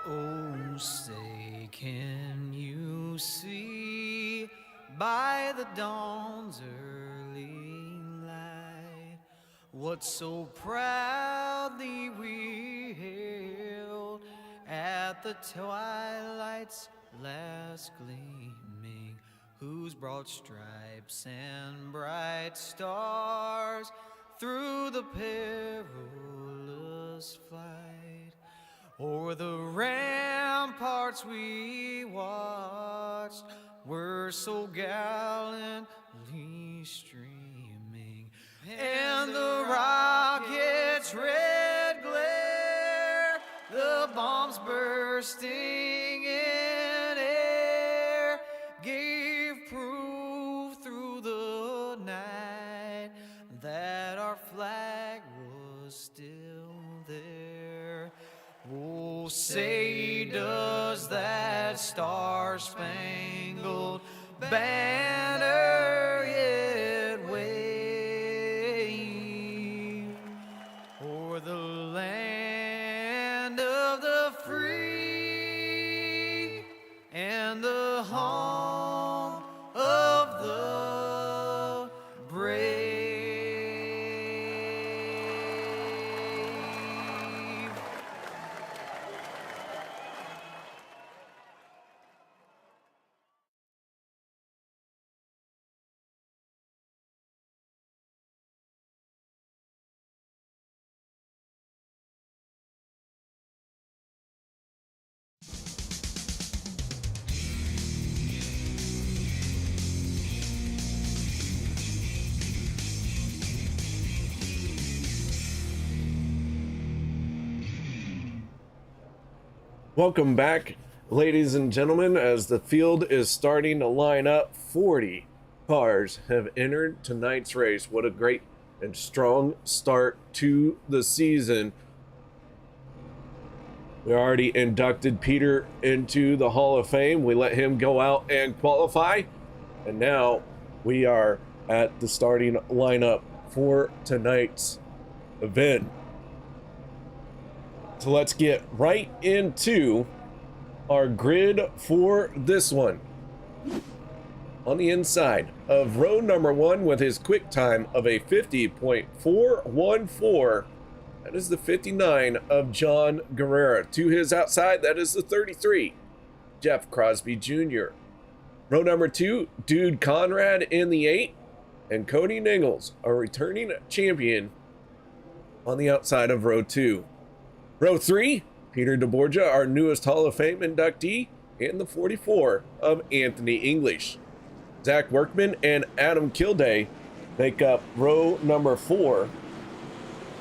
Oh, say, can you see by the dawn's early light what so proudly we hailed at the twilight's last gleaming, whose broad stripes and bright stars through the perilous flight o'er the ramparts we watched were so gallantly streaming, and the rocket's red glare, the bombs bursting in air, gave proof through the night that our flag was still there. Oh, say, does that star-spangled banner yet wave o'er the land of the free and the home of the brave? Welcome back, ladies and gentlemen, as the field is starting to line up. 40 cars have entered tonight's race. What a great and strong start to the season. We already inducted Peter into the Hall of Fame. We let him go out and qualify, and now we are at the starting lineup for tonight's event. So let's get right into our grid for this one. On the inside of row number 1 with his quick time of a 50.414, that is the 59 of John Guerrera. To his outside, that is the 33, Jeff Crosby Jr. Row number 2, Dude Conrad in the 8, and Cody Nichols, a returning champion, on the outside of row 2. Row 3, Peter DeBorgia, our newest Hall of Fame inductee, and the 44 of Anthony English. Zach Workman and Adam Kilday make up row number 4.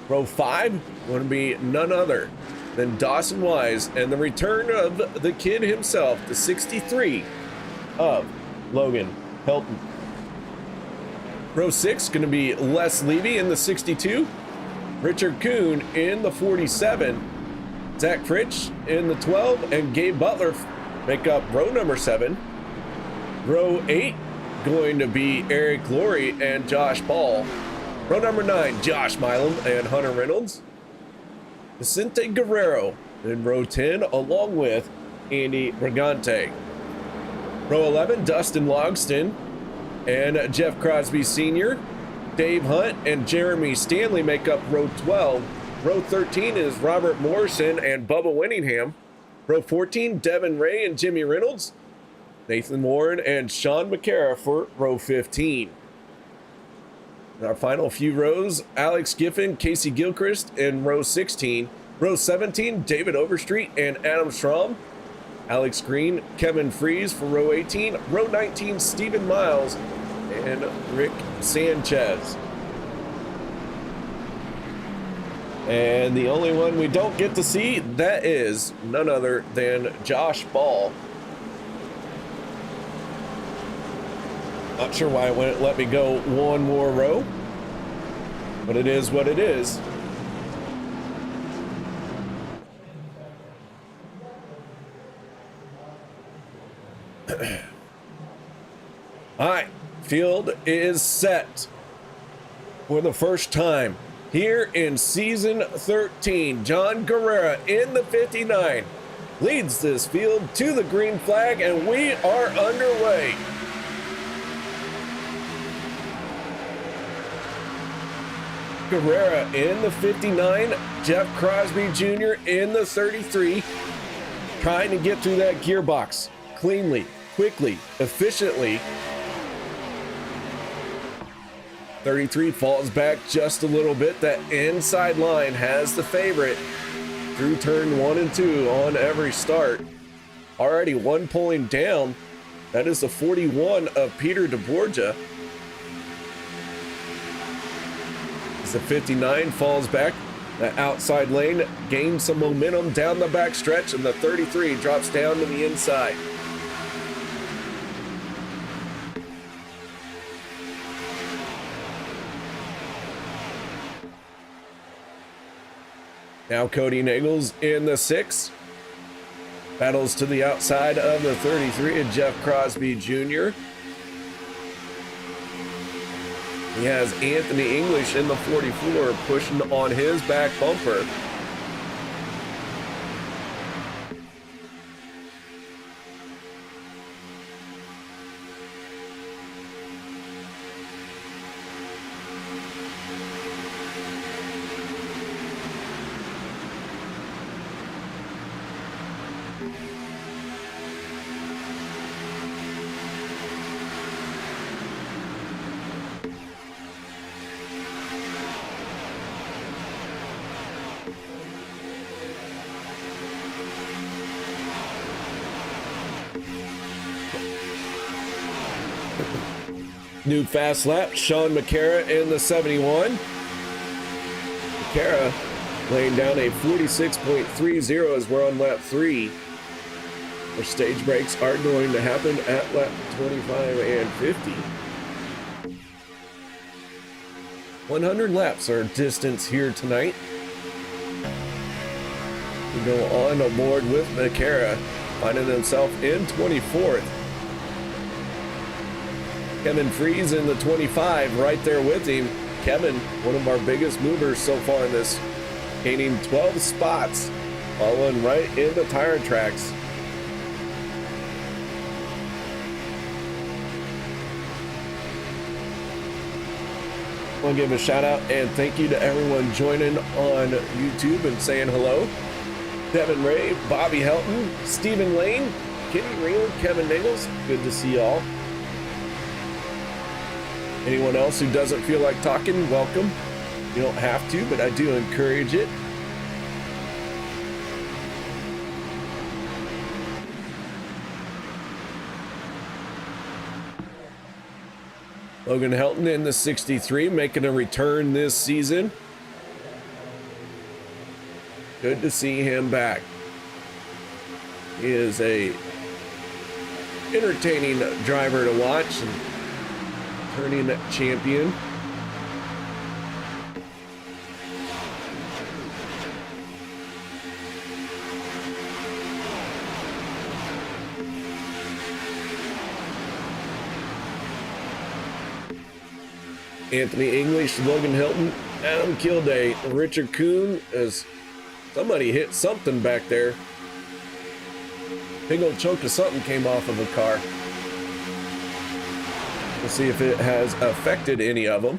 Row 5 going to be none other than Dawson Wise and the return of the kid himself, the 63 of Logan Helton. Row 6 going to be Les Levy in the 62, Richard Kuhn in the 47, Zach Fritsch in the 12, and Gabe Butler make up row number 7. Row 8 going to be Eric Laurie and Josh Ball. Row number 9, Josh Milam and Hunter Reynolds. Vicente Guerrero in row 10, along with Andy Brigante. Row 11, Dustin Logston and Jeff Crosby Sr. Dave Hunt and Jeremy Stanley make up row 12. Row 13 is Robert Morrison and Bubba Winningham. Row 14, Devin Ray and Jimmy Reynolds. Nathan Warren and Sean McCara for row 15. In our final few rows, Alex Giffen, Casey Gilchrist in row 16. Row 17, David Overstreet and Adam Schramm. Alex Green, Kevin Fries for row 18. Row 19, Stephen Miles and Rick Sanchez. And the only one we don't get to see, that is none other than Josh Ball. Not sure why it wouldn't let me go one more row, but it is what it is. All right, field is set for the first time here in season 13. John Guerrera in the 59 leads this field to the green flag, and we are underway. Carrera in the 59, Jeff Crosby Jr. in the 33, trying to get through that gearbox cleanly, quickly, efficiently. 33 falls back just a little bit. That inside line has the favorite through turn 1 and 2 on every start. Already one pulling down. That is the 41 of Peter DeBorgia. As the 59 falls back, the outside lane gains some momentum down the back stretch, and the 33 drops down to the inside. Now Cody Nagels in the 6. Battles to the outside of the 33 and Jeff Crosby Jr. He has Anthony English in the 44 pushing on his back bumper. New fast lap, Sean McCara in the 71. McCara laying down a 46.30 as we're on lap 3. Our stage breaks are going to happen at lap 25 and 50. 100 laps are distance here tonight. We go on aboard with McCara, finding himself in 24th. Kevin Freeze in the 25, right there with him. Kevin, one of our biggest movers so far in this, gaining 12 spots, following right in the tire tracks. I want to give a shout out and thank you to everyone joining on YouTube and saying hello. Devin Ray, Bobby Helton, Stephen Lane, Kenny Reel, Kevin Nagels, good to see y'all. Anyone else who doesn't feel like talking, welcome. You don't have to, but I do encourage it. Logan Helton in the 63, making a return this season. Good to see him back. He is a entertaining driver to watch and turning champion. Anthony English, Logan Hilton, Adam Kilday, Richard Kuhn, as somebody hit something back there. Big old chunk of something came off of a car. We'll see if it has affected any of them.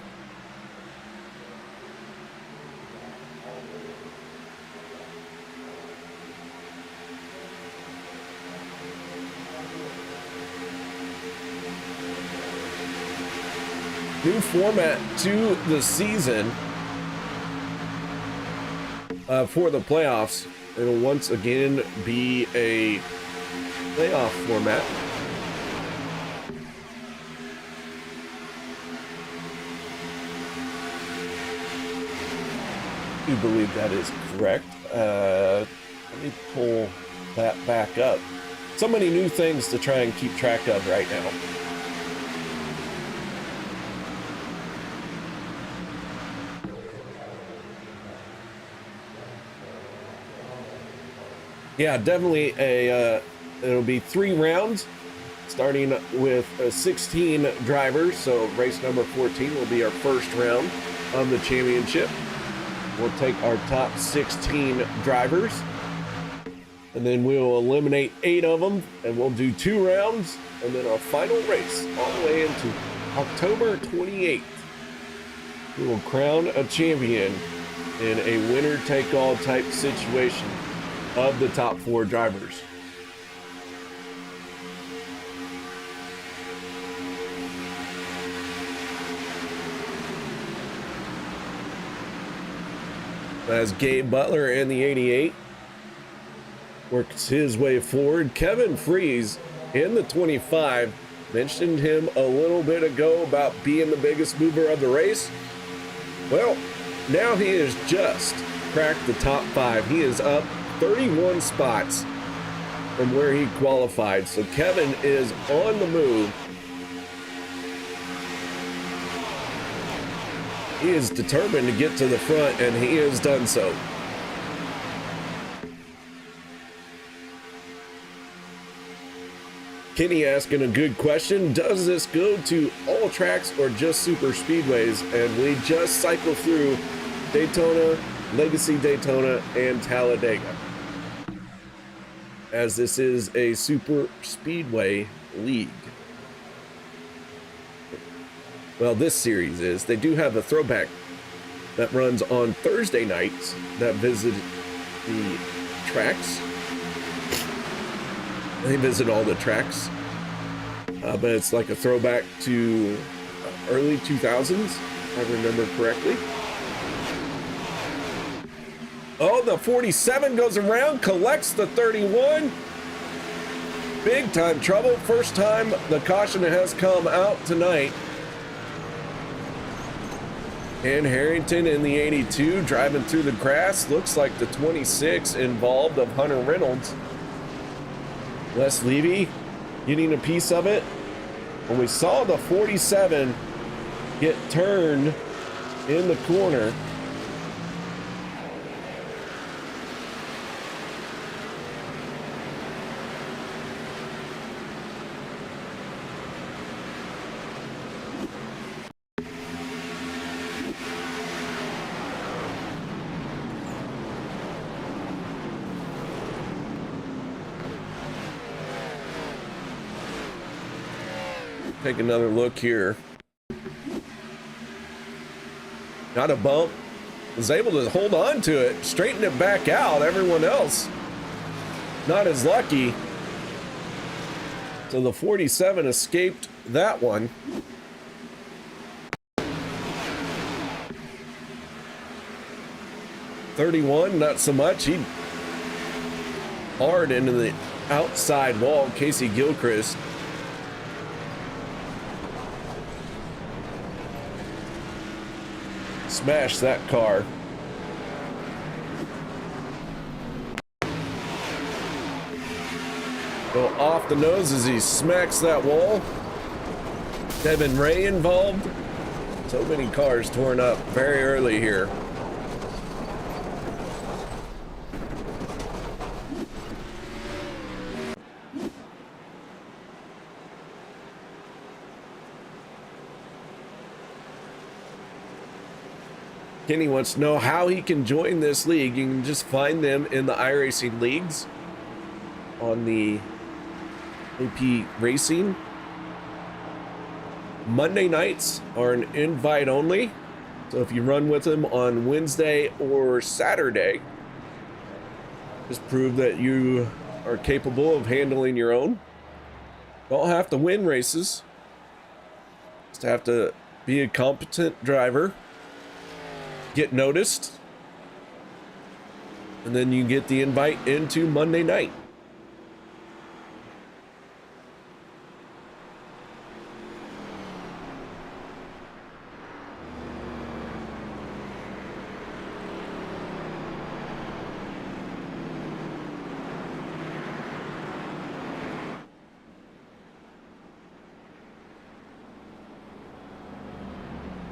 New format to the season for the playoffs. It'll once again be a playoff format. I do believe that is correct. Let me pull that back up. So many new things to try and keep track of right now. Yeah, definitely it'll be 3 rounds, starting with 16 drivers. So race number 14 will be our first round of the championship. We'll take our top 16 drivers. And then we'll eliminate 8 of them, and we'll do 2 rounds, and then our final race all the way into October 28th. We will crown a champion in a winner-take-all type situation of the top 4 drivers. As Gabe Butler in the 88 works his way forward, Kevin Freeze in the 25. Mentioned him a little bit ago about being the biggest mover of the race. Well, now he has just cracked the top 5. He is up 31 spots from where he qualified. So Kevin is on the move. He is determined to get to the front, and he has done so. Kenny asking a good question. Does this go to all tracks or just super speedways? And we just cycle through Daytona, Legacy Daytona, and Talladega, as this is a super speedway league. Well, this series is. They do have a throwback that runs on Thursday nights that visit the tracks. They visit all the tracks, but it's like a throwback to early 2000s, if I remember correctly. Oh, the 47 goes around, collects the 31. Big time trouble. First time the caution has come out tonight. And Harrington in the 82 driving through the grass. Looks like the 26 involved of Hunter Reynolds. Les Levy getting a piece of it. When we saw the 47 get turned in the corner, take another look here. Got a bump. Was able to hold on to it, straighten it back out. Everyone else not as lucky. So the 47 escaped that one. .31, not so much. He hard into the outside wall. Casey Gilchrist. Smash that car. Go off the nose as he smacks that wall. Devin Ray involved. So many cars torn up very early here. Kenny wants to know how he can join this league. You can just find them in the iRacing leagues on the AP Racing. Monday nights are an invite only. So if you run with them on Wednesday or Saturday, just prove that you are capable of handling your own. Don't have to win races. Just have to be a competent driver. Get noticed, and then you get the invite into Monday night.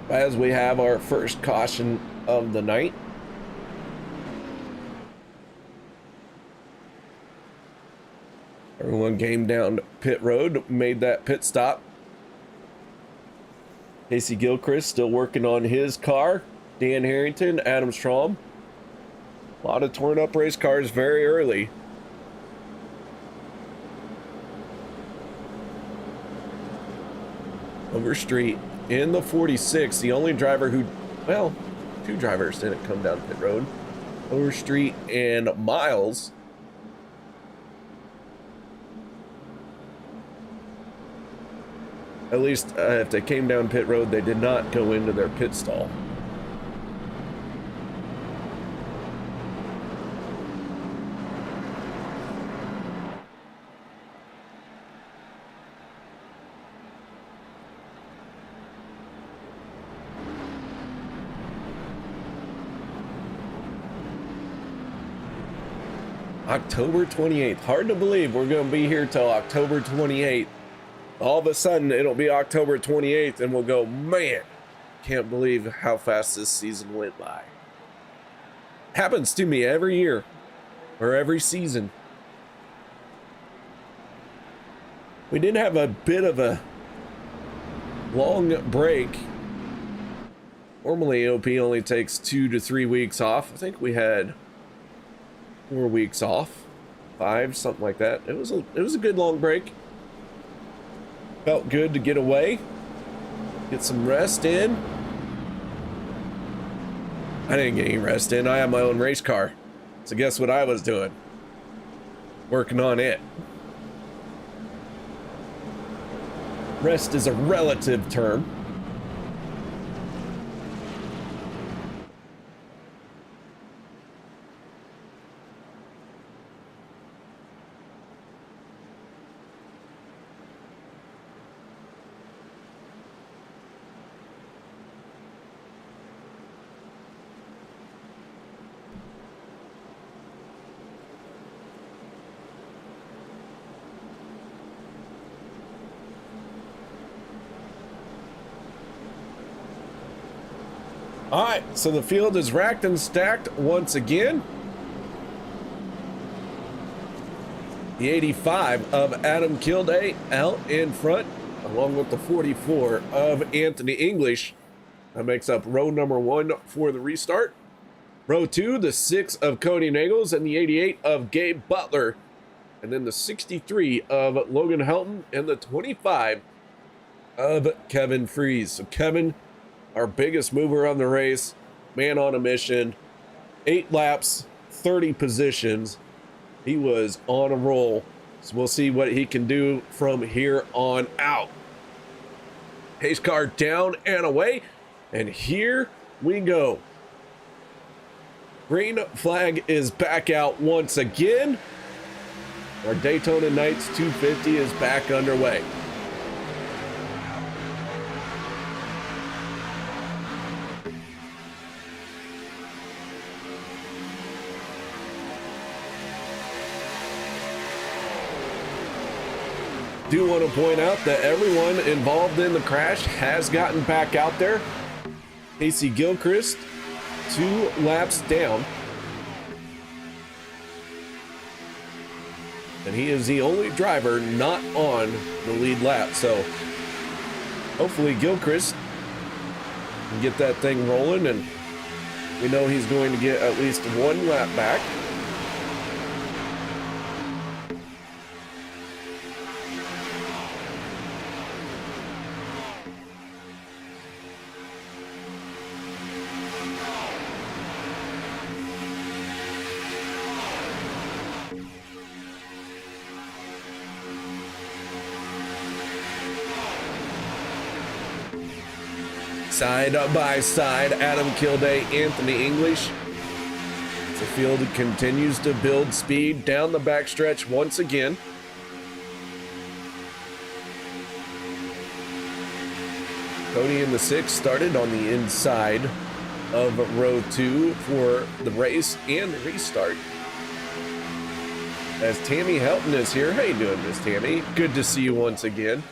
As we have our first caution of the night. Everyone came down pit road, made that pit stop. Casey Gilchrist still working on his car. Dan Harrington, Adam Strom. A lot of torn up race cars very early. Overstreet in the 46. The only driver who, well, two drivers didn't come down pit road. Overstreet and Miles. At least if they came down pit road, they did not go into their pit stall. October 28th. Hard to believe we're going to be here till October 28th. All of a sudden, it'll be October 28th, and we'll go, man, can't believe how fast this season went by. Happens to me every year, or every season. We did have a bit of a long break. Normally, OP only takes 2 to 3 weeks off. I think we had 4 weeks off, 5, something like that. It was a good long break. Felt good to get away, get some rest in. I didn't get any rest in. I have my own race car. So guess what I was doing? Working on it. Rest is a relative term. All right, so the field is racked and stacked once again. The 85 of Adam Kilday out in front, along with the 44 of Anthony English. That makes up row number 1 for the restart. Row 2, the 6 of Cody Nagels and the 88 of Gabe Butler. And then the 63 of Logan Helton and the 25 of Kevin Freeze. So Kevin, our biggest mover on the race, man on a mission, 8 laps, 30 positions. He was on a roll. So we'll see what he can do from here on out. Pace car down and away. And here we go. Green flag is back out once again. Our Daytona Nights 250 is back underway. Do want to point out that everyone involved in the crash has gotten back out there. Casey Gilchrist, 2 laps down. And he is the only driver not on the lead lap. So hopefully Gilchrist can get that thing rolling, and we know he's going to get at least 1 lap back. Side by side, Adam Kilday, Anthony English. The field continues to build speed down the backstretch once again. Cody in the 6 started on the inside of row 2 for the race and the restart. As Tammy Helton is here. How you doing, Miss Tammy? Good to see you once again.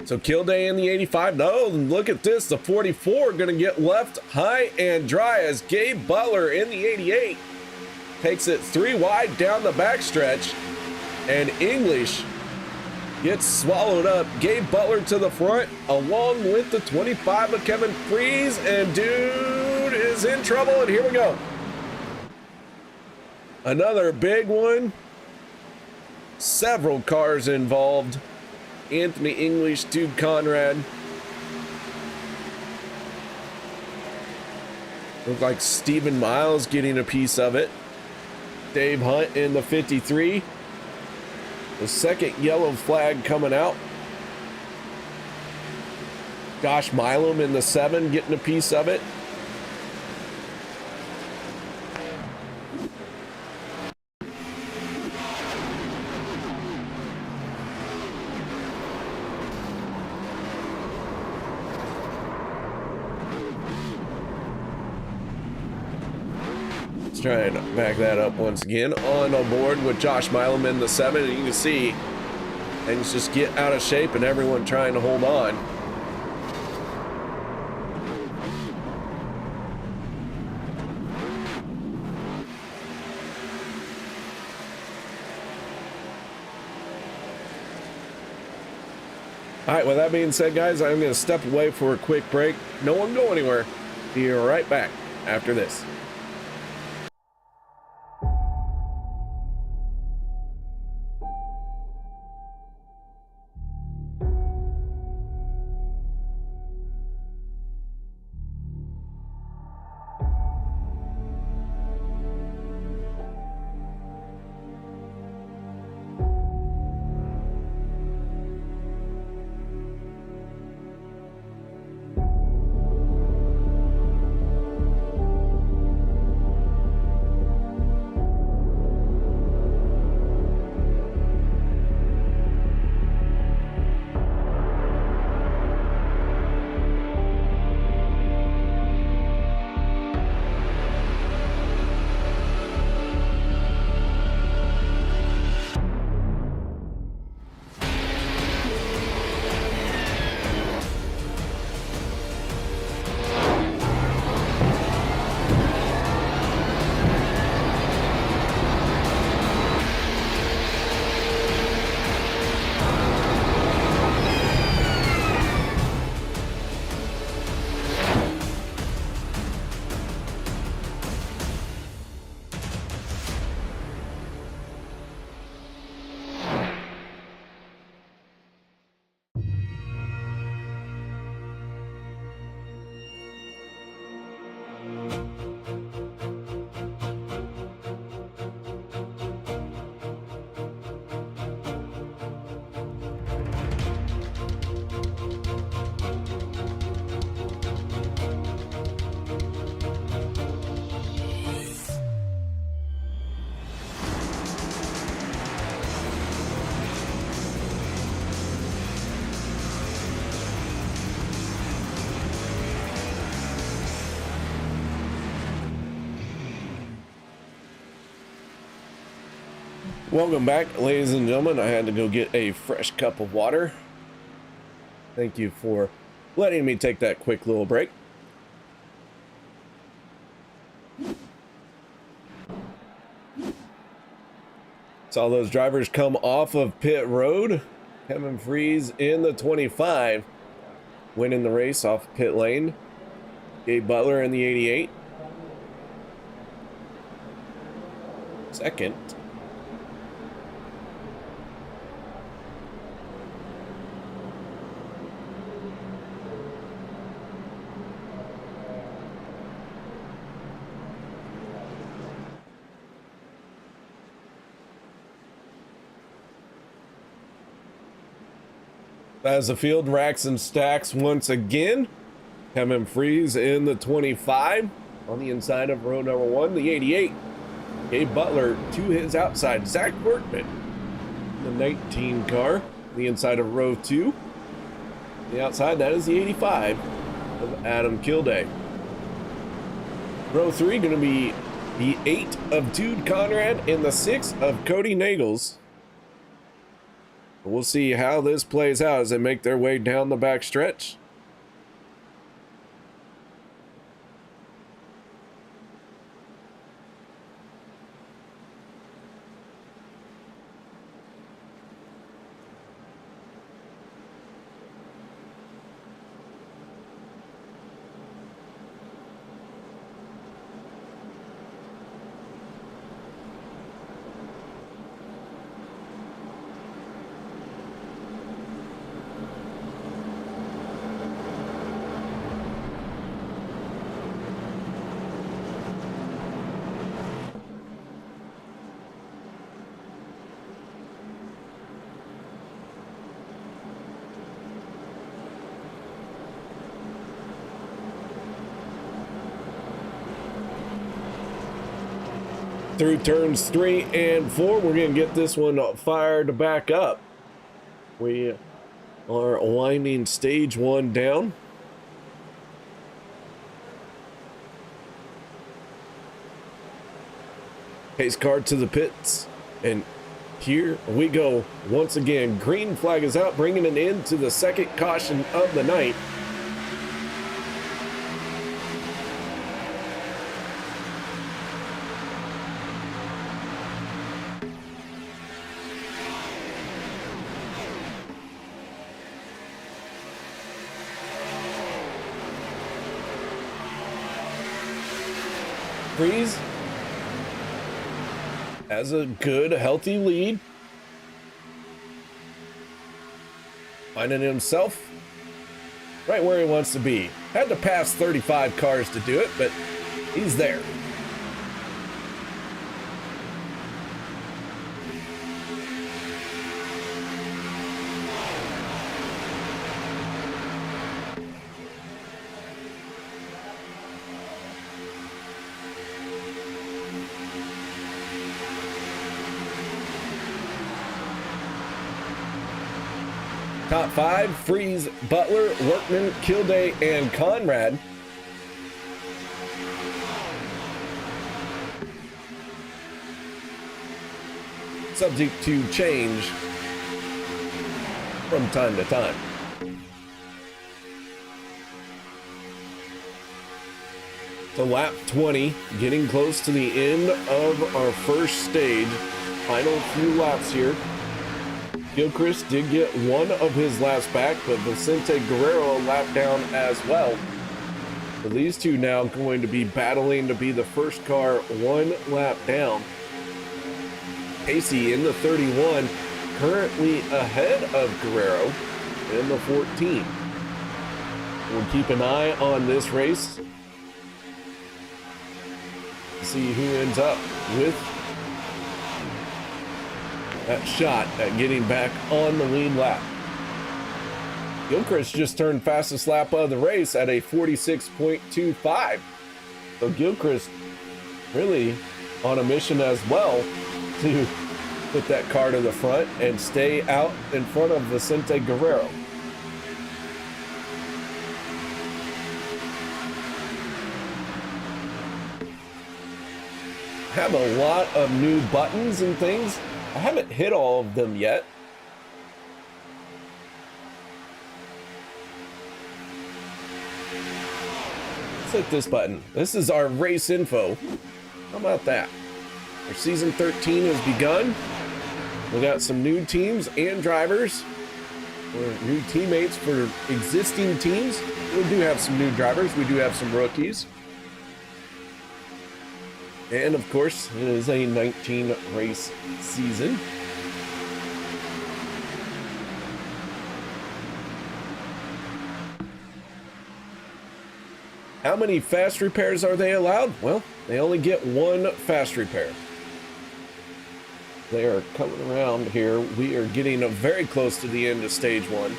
So Kilday in the 85. No, look at this. The 44 going to get left high and dry as Gabe Butler in the 88 takes it 3 wide down the backstretch, and English gets swallowed up. Gabe Butler to the front, along with the 25 of Kevin Freeze, and dude is in trouble, and here we go. Another big one. Several cars involved. Anthony English, Dude Conrad. Looked like Stephen Miles getting a piece of it. Dave Hunt in the 53. The second yellow flag coming out. Josh Milam in the 7 getting a piece of it. Let's try and back that up once again. On board with Josh Milam in the 7, and you can see things just get out of shape and everyone trying to hold on. All right, with that being said, guys, I'm going to step away for a quick break. No one go anywhere. Be right back after this. Welcome back, ladies and gentlemen. I had to go get a fresh cup of water. Thank you for letting me take that quick little break. Saw those drivers come off of pit road. Kevin Freeze in the 25, winning the race off pit lane. Gabe Butler in the 88. Second. As the field racks and stacks once again, Kevin Freeze in the 25 on the inside of row number 1, the 88. Gabe Butler to his outside. Zach Workman, the 19 car, the inside of row 2. The outside, that is the 85 of Adam Kilday. Row 3 going to be the 8 of Dude Conrad and the 6 of Cody Nagels. We'll see how this plays out as they make their way down the back stretch. Through turns 3 and 4, we're going to get this one fired back up. We are winding stage 1 down. Pace car to the pits, and here we go once again. Green flag is out, bringing an end to the second caution of the night. Freeze has a good, healthy lead. Finding himself right where he wants to be. Had to pass 35 cars to do it, but he's there. Top 5, Freeze, Butler, Workman, Kilday, and Conrad. Subject to change from time to time. To lap 20, getting close to the end of our first stage. Final few laps here. Gilchrist did get one of his laps back, but Vicente Guerrero a lap down as well. So these two now going to be battling to be the first car one lap down. Casey in the 31, currently ahead of Guerrero in the 14. We'll keep an eye on this race. See who ends up with that shot at getting back on the lead lap. Gilchrist just turned fastest lap of the race at a 46.25. So Gilchrist really on a mission as well to put that car to the front and stay out in front of Vicente Guerrero. Have a lot of new buttons and things. I haven't hit all of them yet. Let's hit this button. This is our race info. How about that? Our season 13 has begun. We got some new teams and drivers, or new teammates for existing teams. We do have some new drivers. We do have some rookies. And of course, it is a 19 race season. How many fast repairs are they allowed? Well, they only get one fast repair. They are coming around here. We are getting very close to the end of stage 1.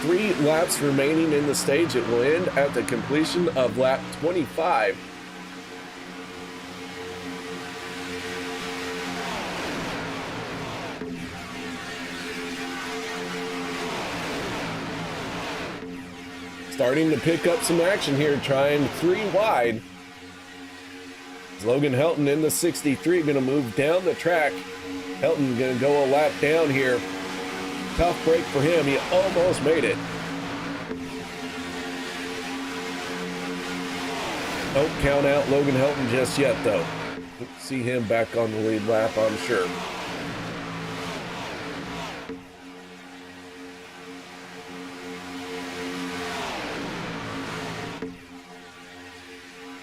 3 laps remaining in the stage. It will end at the completion of lap 25. Starting to pick up some action here, trying 3 wide. Logan Helton in the 63 going to move down the track. Helton going to go a lap down here. Tough break for him. He almost made it. Don't count out Logan Helton just yet, though. We'll see him back on the lead lap, I'm sure.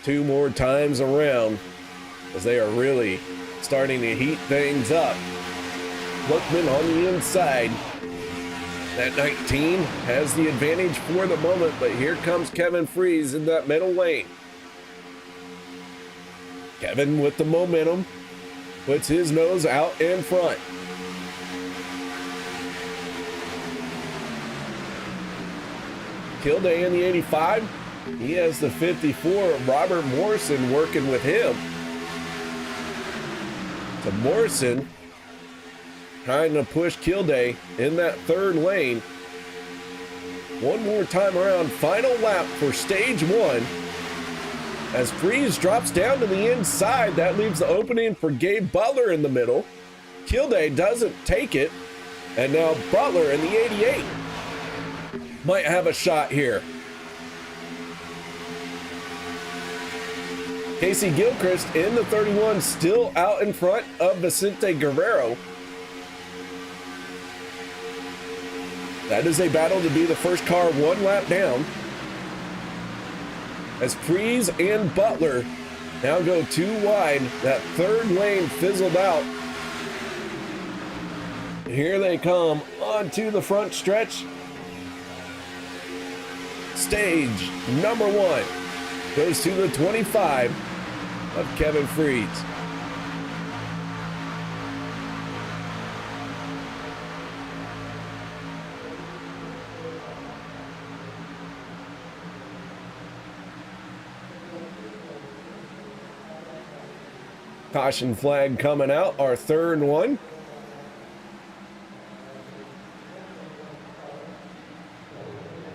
Two more times around as they are really starting to heat things up. Lookman on the inside. That 19 has the advantage for the moment, but here comes Kevin Freeze in that middle lane. Kevin with the momentum puts his nose out in front. Kilday in the 85 He has the 54, Robert Morrison, working with him. So Morrison trying to push Kilday in that third lane. One more time around, final lap for stage one. As Freeze drops down to the inside, that leaves the opening for Gabe Butler in the middle. Kilday doesn't take it, and now Butler in the 88 might have a shot here. Casey Gilchrist in the 31, still out in front of Vicente Guerrero. That is a battle to be the first car one lap down. As Freeze and Butler now go too wide, that third lane fizzled out. Here they come onto the front stretch. Stage number one goes to the 25 of Kevin Freeze. Caution flag coming out, our third one.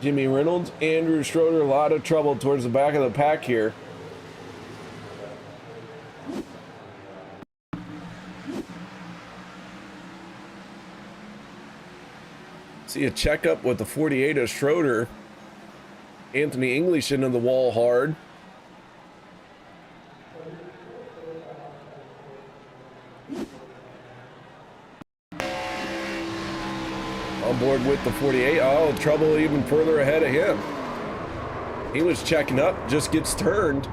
Jimmy Reynolds, Andrew Schroeder, a lot of trouble towards the back of the pack here. See a checkup with the 48 of Schroeder. Anthony English into the wall hard. On board with the 48. Oh, trouble even further ahead of him. He was checking up, just gets turned.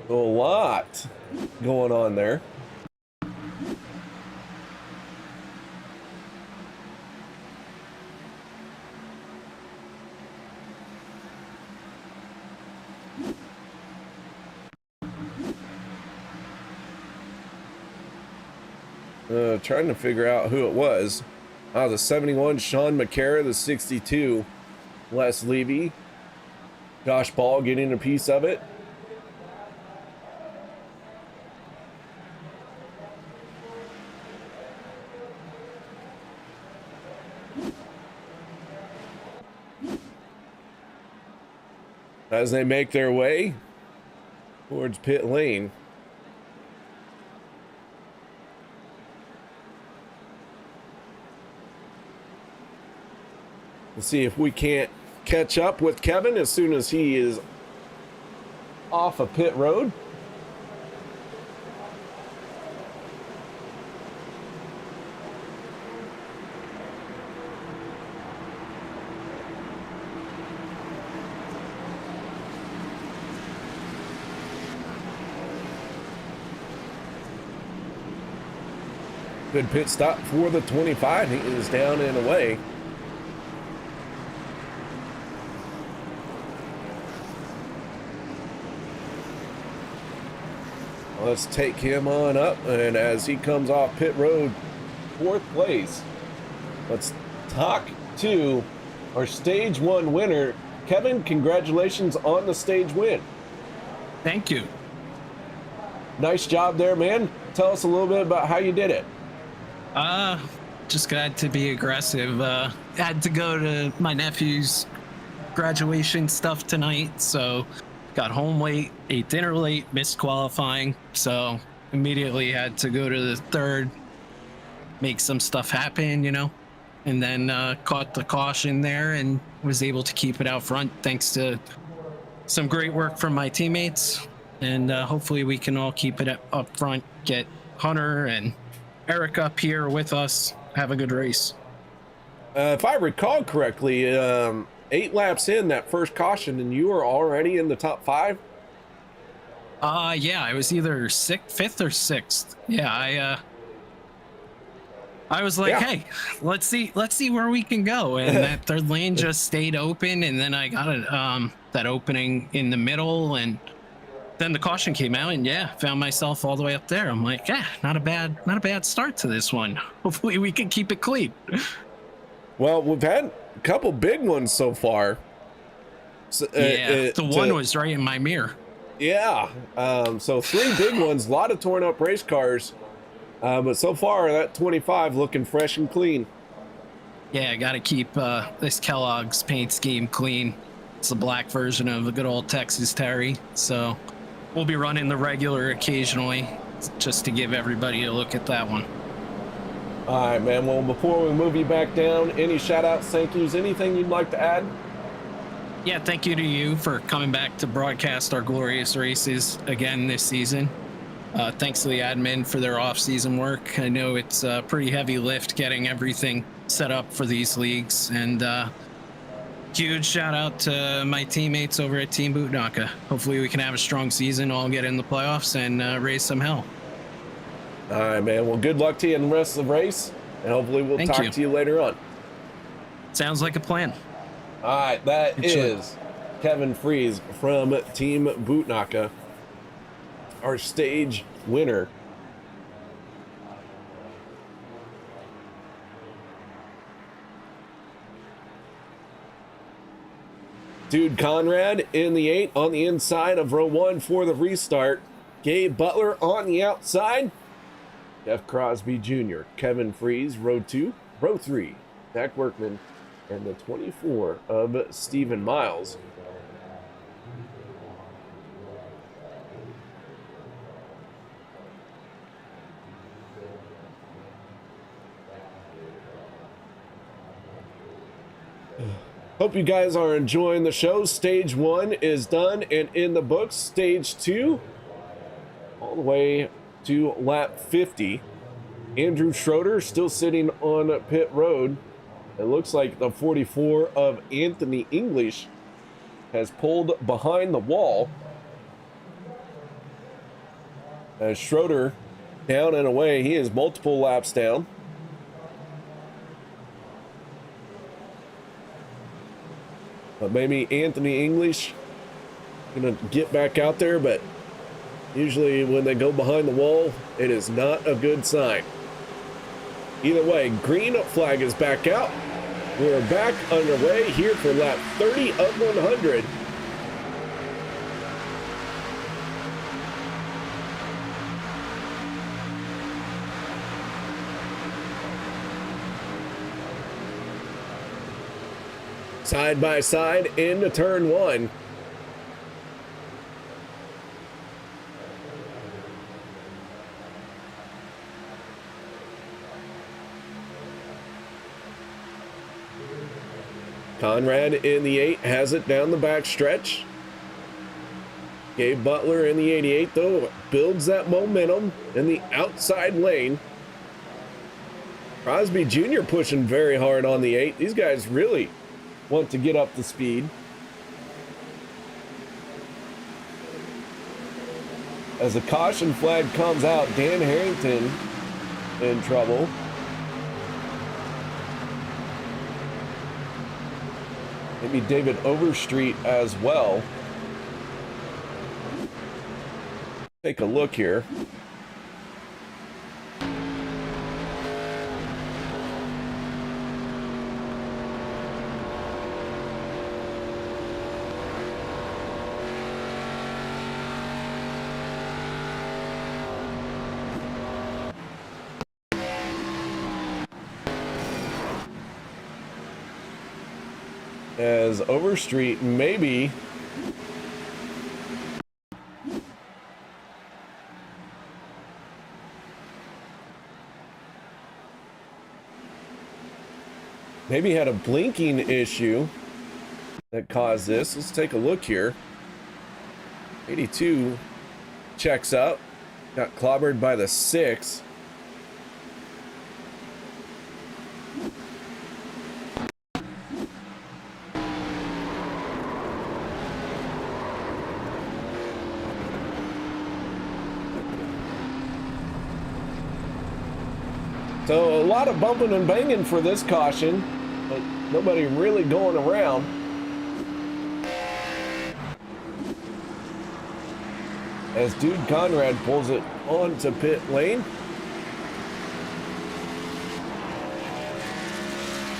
A lot going on there. Trying to figure out who it was. The 71, Sean McCara, the 62, Les Levy. Josh Ball getting a piece of it. As they make their way towards pit lane. Let's see if we can't catch up with Kevin as soon as he is off a pit road. Good pit stop for the 25. He is down and away. Let's take him on up, and as he comes off pit road, 4th place, let's talk to our stage one winner. Kevin, congratulations on the stage win. Thank you. Nice job there, man. Tell us a little bit about how you did it. Just got to be aggressive. Had to go to my nephew's graduation stuff tonight, so got home late, ate dinner late, missed qualifying, so immediately had to go to the third, make some stuff happen, you know, and then caught the caution there and was able to keep it out front thanks to some great work from my teammates, and hopefully we can all keep it up front, get Hunter and Eric up here with us, have a good race. If I recall correctly, 8 laps in that first caution and you were already in the top 5? Yeah, I was either 5th or 6th. Yeah, I was like, Yeah. hey, let's see where we can go. And that third lane just stayed open, and then I got it, that opening in the middle, and then the caution came out, and yeah, found myself all the way up there. I'm like, yeah, not a bad start to this one. Hopefully we can keep it clean. Well, we've had a couple big ones so far. So, the one was right in my mirror. Yeah. So 3 big ones, a lot of torn up race cars. But so far, that 25 looking fresh and clean. Yeah, I got to keep this Kellogg's paint scheme clean. It's the black version of the good old Texas Terry. So we'll be running the regular occasionally just to give everybody a look at that one. All right, man. Well, before we move you back down, any shout outs, thank yous, anything you'd like to add? Yeah, thank you to you for coming back to broadcast our glorious races again this season. Thanks to the admin for their off-season work. I know it's a pretty heavy lift getting everything set up for these leagues. And huge shout out to my teammates over at Team Bootnaka. Hopefully we can have a strong season, all get in the playoffs, and raise some hell. All right, man. Well, good luck to you in the rest of the race, and hopefully we'll talk to you later on. Sounds like a plan. All right, that is Kevin Freeze from Team Bootnaka, our stage winner. Dude Conrad in the 8 on the inside of row 1 for the restart. Gabe Butler on the outside. Jeff Crosby Jr., Kevin Freeze, row 2. Row 3, Zach Workman, and the 24 of Stephen Miles. Hope you guys are enjoying the show. Stage 1 is done and in the books. Stage 2, all the way to lap 50. Andrew Schroeder still sitting on pit road. It looks like the 44 of Anthony English has pulled behind the wall. As Schroeder down and away, he is multiple laps down. But maybe Anthony English gonna get back out there, but usually when they go behind the wall, it is not a good sign. Either way, green flag is back out. We're back underway here for lap 30 of 100. Side by side into turn 1. Conrad in the 8 has it down the back stretch. Gabe Butler in the 88, though, builds that momentum in the outside lane. Crosby Jr. pushing very hard on the 8. These guys really want to get up to speed. As the caution flag comes out, Dan Harrington in trouble. Maybe David Overstreet as well. Take a look here. As Overstreet maybe had a blinking issue that caused this. Let's take a look here. 82 checks up, got clobbered by the 6. So a lot of bumping and banging for this caution, but nobody really going around. as Dude Conrad pulls it onto pit lane.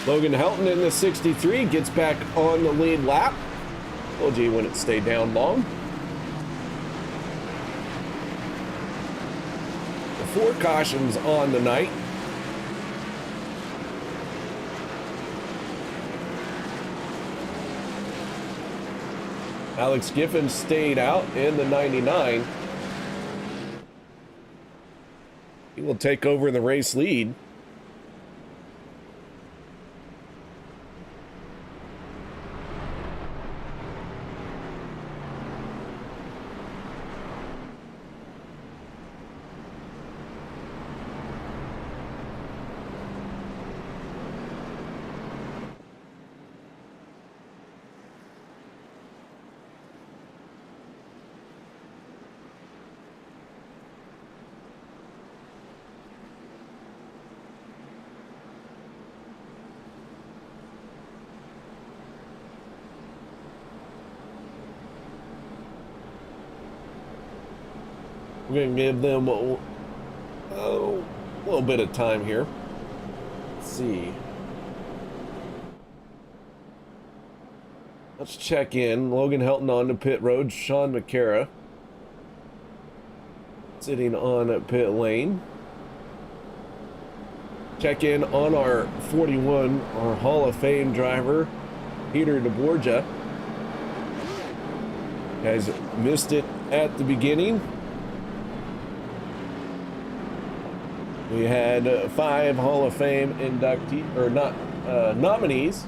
Logan Helton in the 63 gets back on the lead lap. Told you he wouldn't stay down long. The 4 cautions on the night. Alex Giffen stayed out in the 99. He will take over the race lead. We're going to give them a little bit of time here. Let's see. Let's check in. Logan Helton on the pit road. Sean McCara sitting on pit lane. Check in on our 41, our Hall of Fame driver, Peter DeBorgia. Guys missed it at the beginning. We had 5 Hall of Fame inductees, or not, nominees.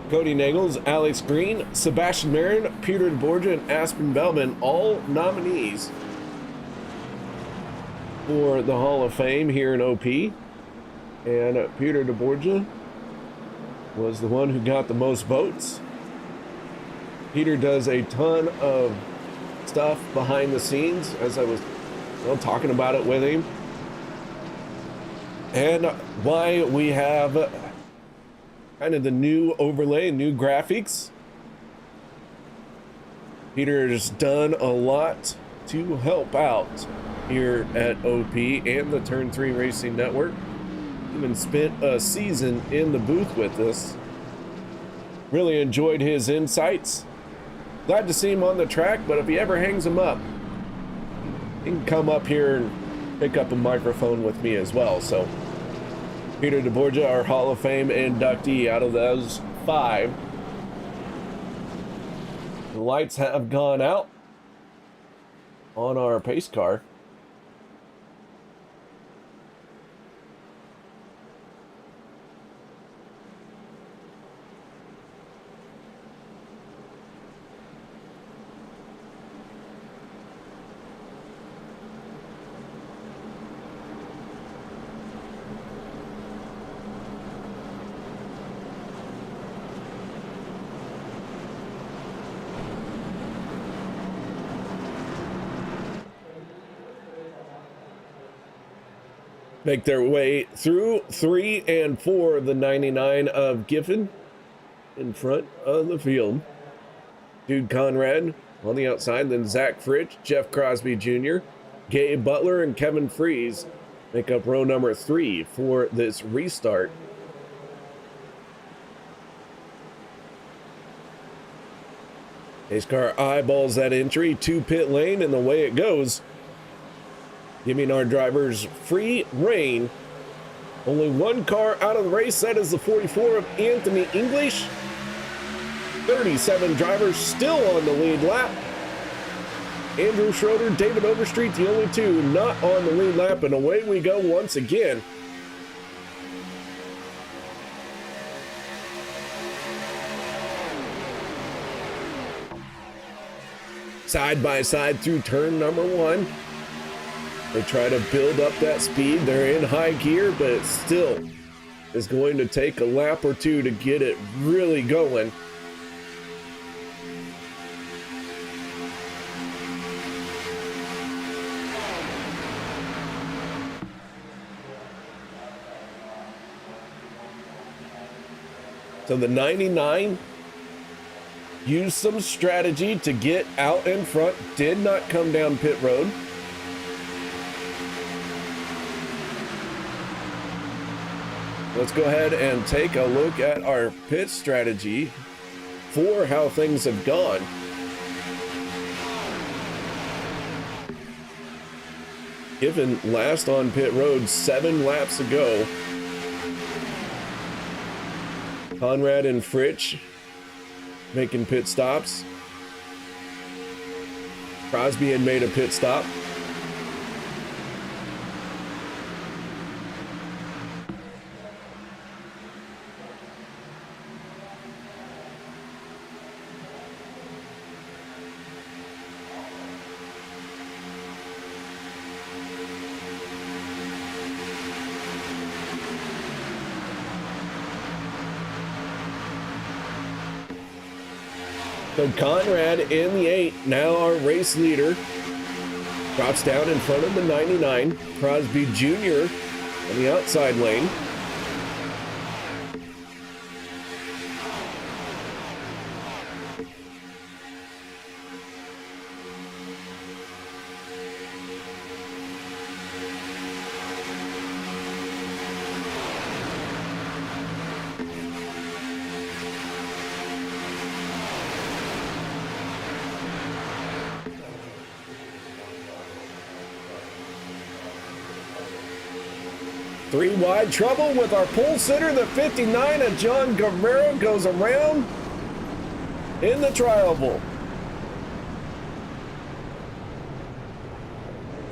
Cody Nagels, Alex Green, Sebastian Marin, Peter DeBorgia, and Aspen Bellman, all nominees for the Hall of Fame here in OP. And Peter DeBorgia was the one who got the most votes. Peter does a ton of stuff behind the scenes, as I was talking about it with him, and why we have kind of the new overlay, new graphics. Peter has done a lot to help out here at OP and the Turn 3 Racing Network. Even spent a season in the booth with us. Really enjoyed his insights. Glad to see him on the track, but if he ever hangs him up, he can come up here and pick up a microphone with me as well. So, Peter DeBorgia, our Hall of Fame inductee out of those 5. The lights have gone out on our pace car. Make their way through 3 and 4 of the 99 of Giffen in front of the field. Dude Conrad on the outside, then Zach Fritsch, Jeff Crosby Jr., Gabe Butler, and Kevin Freeze make up row number 3 for this restart. Pace car eyeballs that entry to pit lane, and the way it goes, giving our drivers free reign. Only 1 car out of the race. That is the 44 of Anthony English. 37 drivers still on the lead lap. Andrew Schroeder, David Overstreet, the only 2 not on the lead lap, and away we go once again. Side by side through turn number 1. They try to build up that speed. They're in high gear, but it still is going to take a lap or 2 to get it really going. So the 99 used some strategy to get out in front, did not come down pit road. Let's go ahead and take a look at our pit strategy for how things have gone. Given last on pit road 7 laps ago, Conrad and Fritsch making pit stops. Crosby had made a pit stop. So Conrad in the 8, now our race leader, drops down in front of the 99. Crosby Jr. on the outside lane. Three wide trouble with our pole sitter, the 59 of John Guerrero goes around in the tri-oval.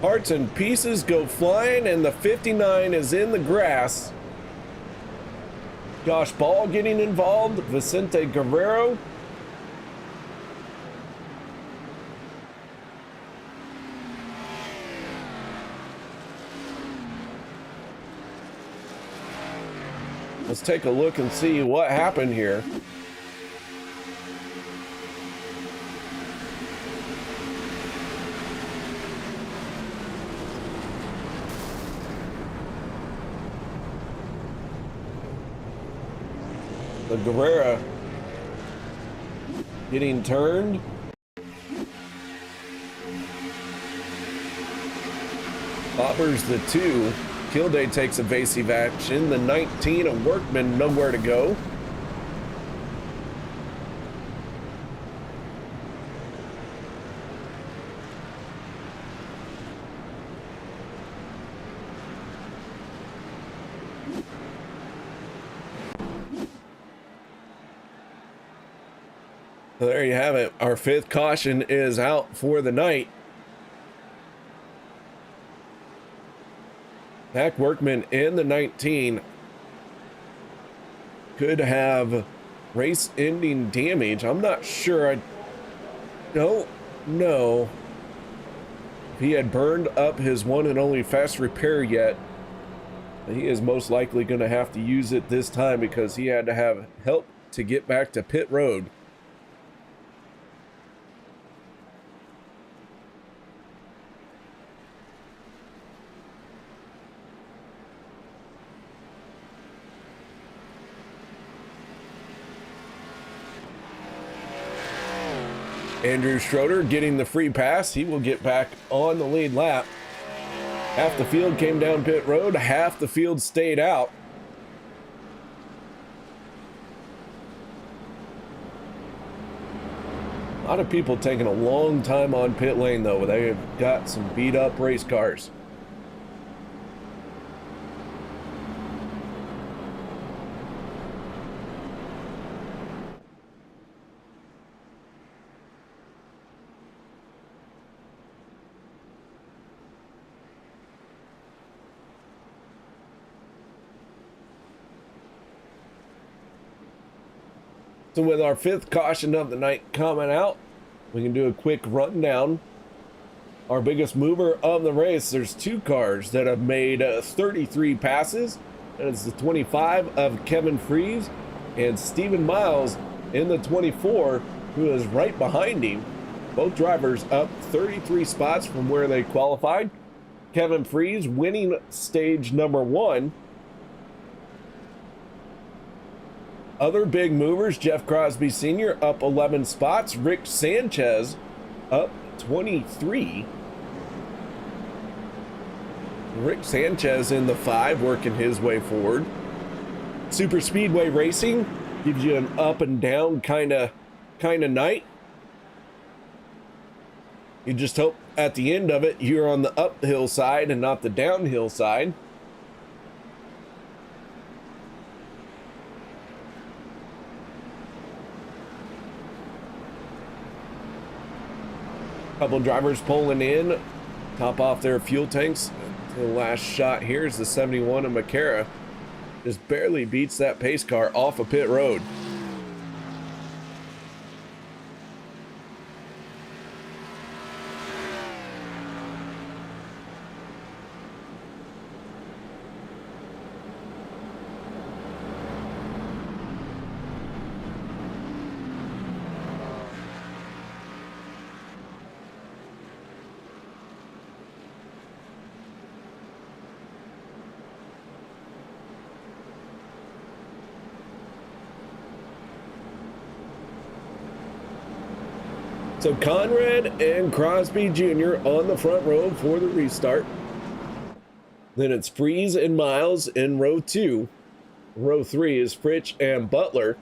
Parts and pieces go flying, and the 59 is in the grass. Josh Ball getting involved, Vicente Guerrero. Let's take a look and see what happened here. The Guerrero getting turned. Bobbers the 2. Kilday takes evasive action. The 19 of Workman nowhere to go. So there you have it. Our 5th caution is out for the night. Zach Workman in the 19 could have race-ending damage. I'm not sure. I don't know if he had burned up his one and only fast repair yet. He is most likely going to have to use it this time because he had to have help to get back to pit road. Andrew Schroeder getting the free pass. He will get back on the lead lap. Half the field came down pit road, half the field stayed out. A lot of people taking a long time on pit lane though. They have got some beat up race cars. So with our 5th caution of the night coming out, we can do a quick rundown. Our biggest mover of the race, there's 2 cars that have made 33 passes. And it's the 25 of Kevin Freese and Stephen Miles in the 24, who is right behind him. Both drivers up 33 spots from where they qualified. Kevin Freese winning stage number 1. Other big movers, Jeff Crosby Sr. up 11 spots. Rick Sanchez up 23. Rick Sanchez in the 5, working his way forward. Super Speedway Racing gives you an up and down kind of night. You just hope at the end of it you're on the uphill side and not the downhill side. Couple drivers pulling in, top off their fuel tanks. The last shot here is the 71 of Macara. Just barely beats that pace car off a pit road. So Conrad and Crosby Jr. on the front row for the restart. Then it's Freeze and Miles in row 2. Row 3 is Fritch and Butler.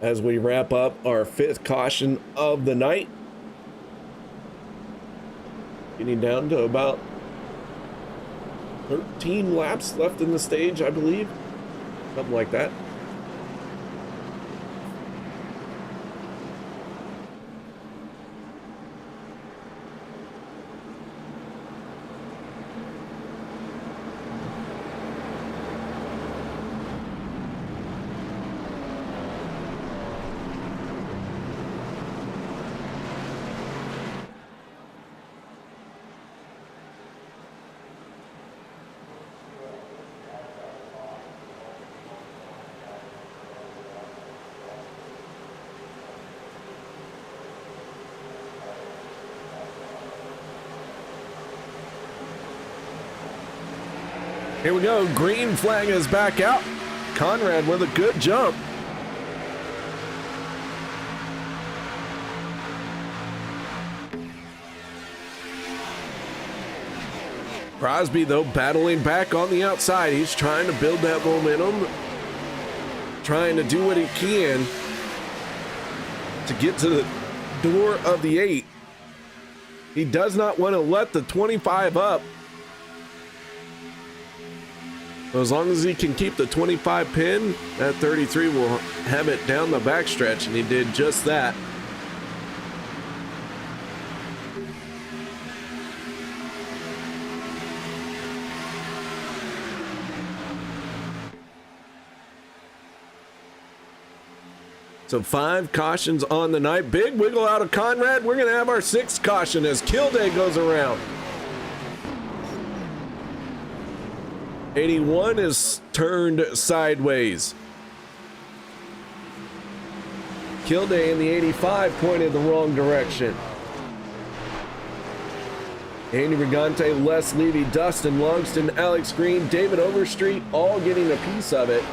As we wrap up our 5th caution of the night. Getting down to about 13 laps left in the stage, I believe. Something like that. Here we go. Green flag is back out. Conrad with a good jump. Crosby, though, battling back on the outside. He's trying to build that momentum, trying to do what he can to get to the door of the 8. He does not want to let the 25 up. As long as he can keep the 25 pin, that 33 will have it down the backstretch, and he did just that. So 5 cautions on the night. Big wiggle out of Conrad. We're going to have our 6th caution as Kilday goes around. 81 is turned sideways. Kilday in the 85 pointed the wrong direction. Andy Brigante, Les Levy, Dustin Longston, Alex Green, David Overstreet, all getting a piece of it.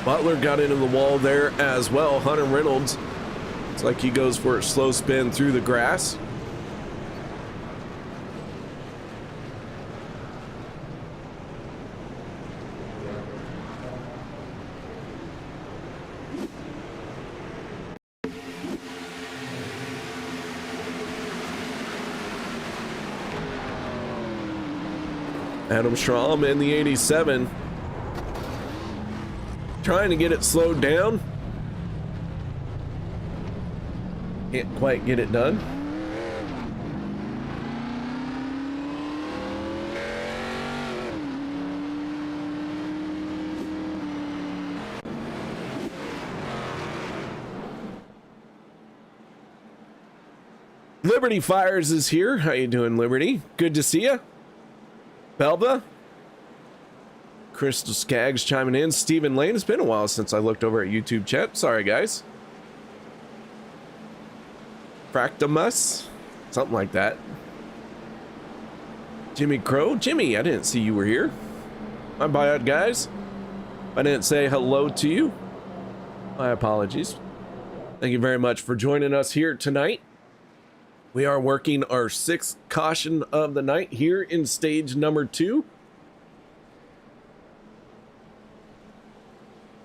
Butler got into the wall there as well. Hunter Reynolds, it's like he goes for a slow spin through the grass. Adam Schramm in the 87. Trying to get it slowed down. Can't quite get it done. Liberty Fires is here. How you doing, Liberty? Good to see you. Belva. Crystal Skaggs chiming in. Stephen Lane, it's been a while since I looked over at YouTube chat. Sorry, guys. Fractimus, something like that. Jimmy Crow. Jimmy, I didn't see you were here. My bad, guys. I didn't say hello to you. My apologies. Thank you very much for joining us here tonight. We are working our 6th caution of the night here in stage number 2.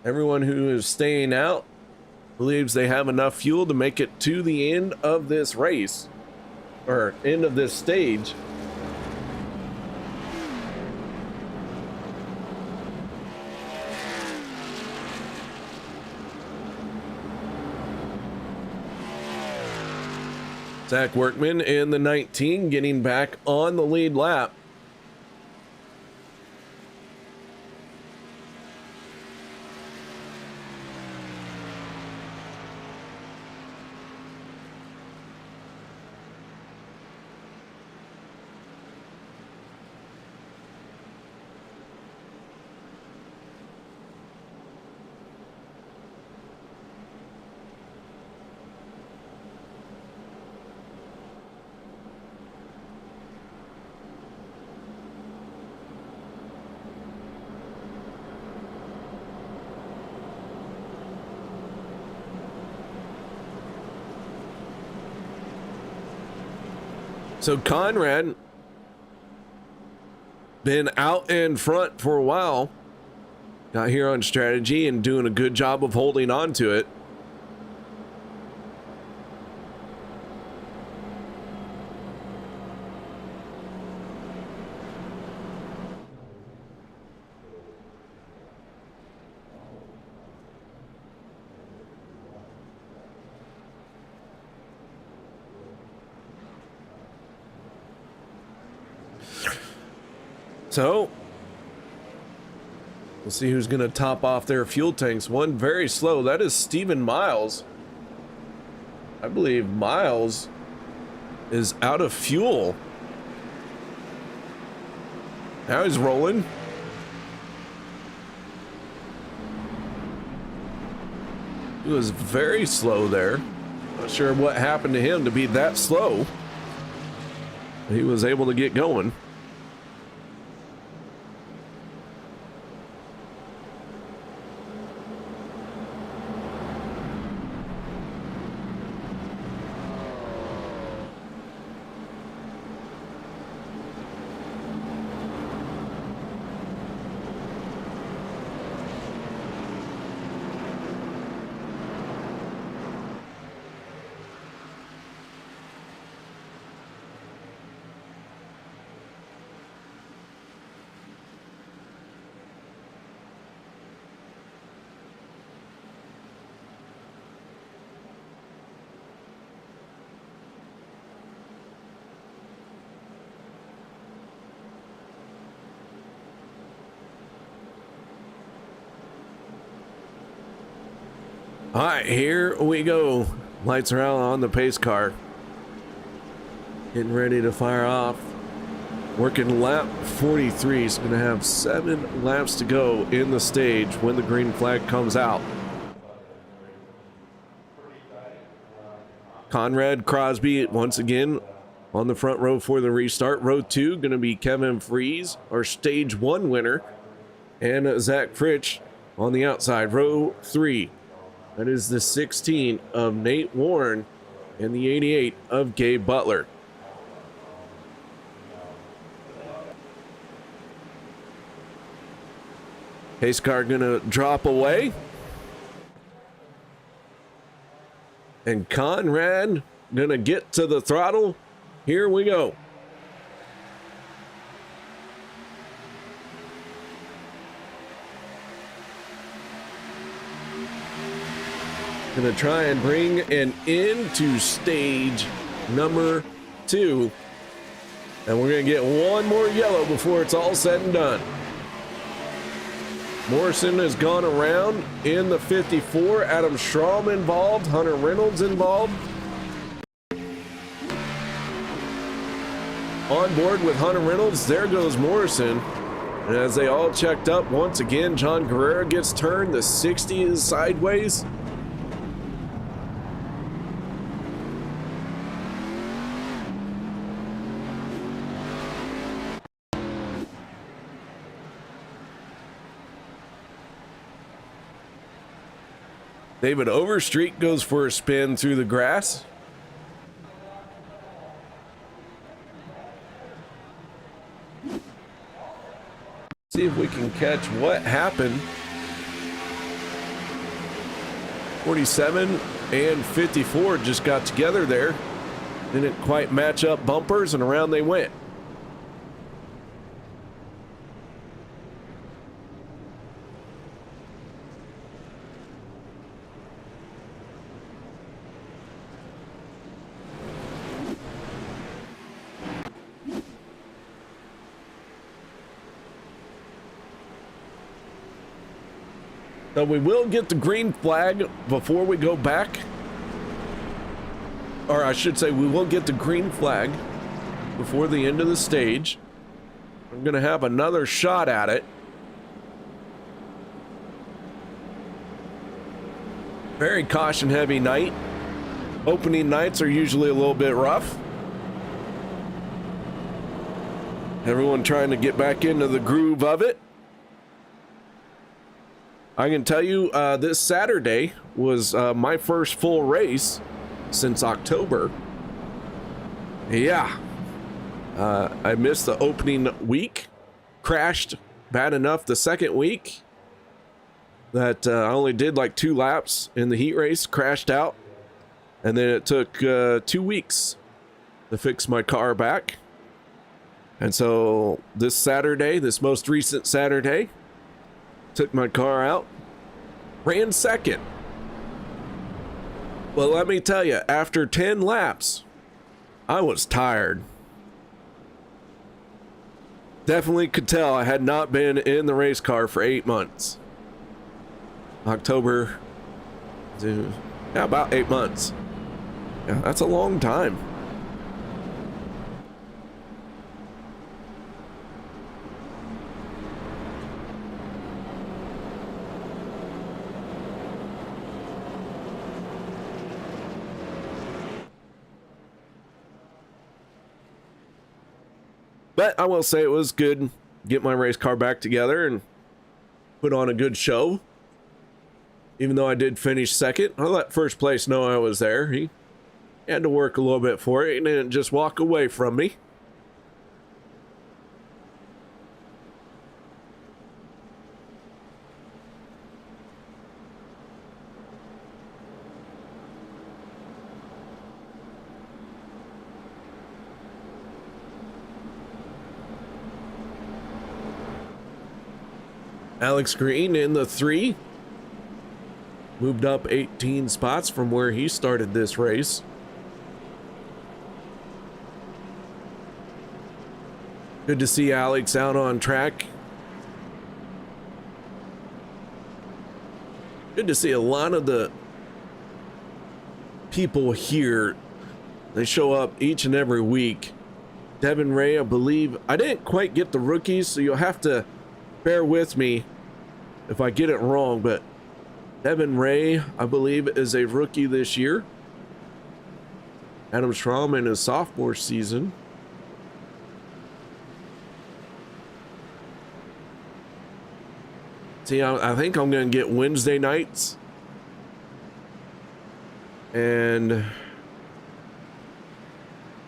Everyone who is staying out believes they have enough fuel to make it to the end of this race, or end of this stage. Zach Workman in the 19 getting back on the lead lap. So Conrad been out in front for a while, got here on strategy and doing a good job of holding on to it. So, we'll see who's going to top off their fuel tanks. One very slow. That is Stephen Miles. I believe Miles is out of fuel. Now he's rolling. He was very slow there. Not sure what happened to him to be that slow. He was able to get going. All right, here we go. Lights are out on the pace car. Getting ready to fire off. Working lap 43. He's going to have 7 laps to go in the stage when the green flag comes out. Conrad Crosby once again on the front row for the restart. Row 2 going to be Kevin Fries, our stage 1 winner, and Zach Fritsch on the outside. Row 3. That is the 16 of Nate Warren and the 88 of Gabe Butler. Pace car gonna drop away. And Conrad gonna get to the throttle. Here we go. Gonna try and bring an end to stage number 2. And we're gonna get one more yellow before it's all said and done. Morrison has gone around in the 54. Adam Schramm involved. Hunter Reynolds involved. On board with Hunter Reynolds, there goes Morrison. And as they all checked up, once again, John Guerrero gets turned. The 60 is sideways. David Overstreet goes for a spin through the grass. See if we can catch what happened. 47 and 54 just got together there. Didn't quite match up bumpers, and around they went. So we will get the green flag before we go back. Or I should say, we will get the green flag before the end of the stage. I'm going to have another shot at it. Very caution heavy night. Opening nights are usually a little bit rough. Everyone trying to get back into the groove of it. I can tell you this Saturday was my first full race since October. Yeah. I missed the opening week. Crashed bad enough the second week that I only did like 2 laps in the heat race. Crashed out. And then it took 2 weeks to fix my car back. And so this Saturday, this most recent Saturday, took my car out, ran second. Well, let me tell you, after 10 laps, I was tired. Definitely could tell I had not been in the race car for 8 months. October, yeah, about 8 months. Yeah, that's a long time. But I will say it was good. Get my race car back together and put on a good show. Even though I did finish second, I let first place know I was there. He had to work a little bit for it. He didn't just walk away from me. Alex Green in the 3. Moved up 18 spots from where he started this race. Good to see Alex out on track. Good to see a lot of the people here. They show up each and every week. Devin Ray, I believe. I didn't quite get the rookies, so you'll have to bear with me if I get it wrong, but Devin Ray, I believe, is a rookie this year. Adam Schramm in his sophomore season. See, I think I'm going to get Wednesday nights. And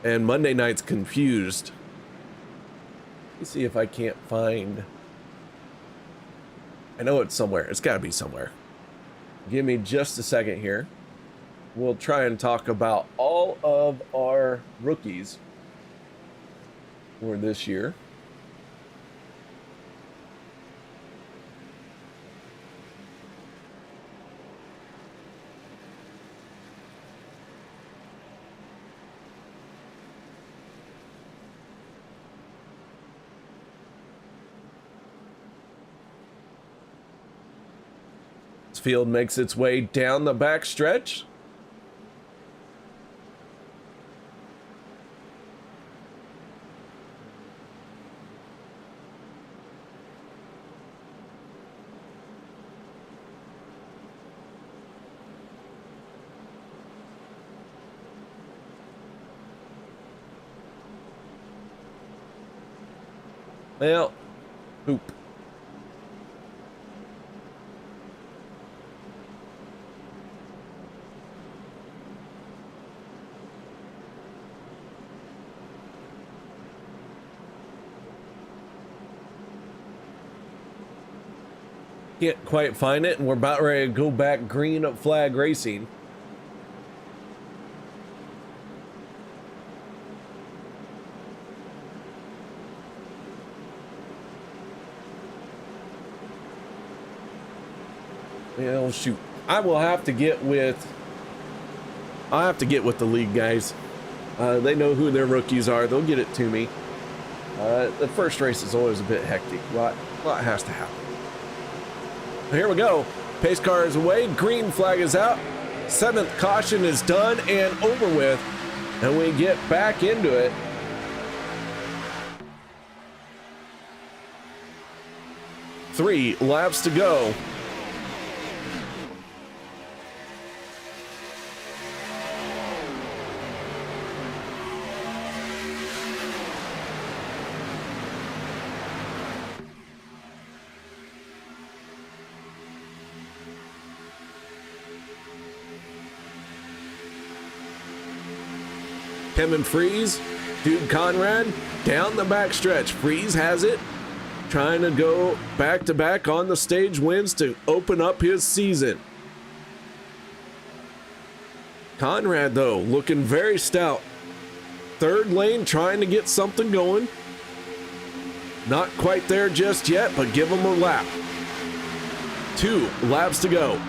Monday nights confused. Let me see if I can't find... I know it's somewhere. It's got to be somewhere. Give me just a second here. We'll try and talk about all of our rookies for this year. Field makes its way down the back stretch. Well, poop. Can't quite find it, and we're about ready to go back green flag racing. Well, shoot. I have to get with the league guys. They know who their rookies are. They'll get it to me. The first race is always a bit hectic. A lot has to happen. Here we go. Pace car is away. Green flag is out. 7th caution is done and over with. And we get back into it. Three laps to go. Kevin Freeze, Dude Conrad, down the backstretch. Freeze has it, trying to go back to back on the stage wins to open up his season. Conrad, though, looking very stout. 3rd lane, trying to get something going. Not quite there just yet, but give him a lap. 2 laps to go.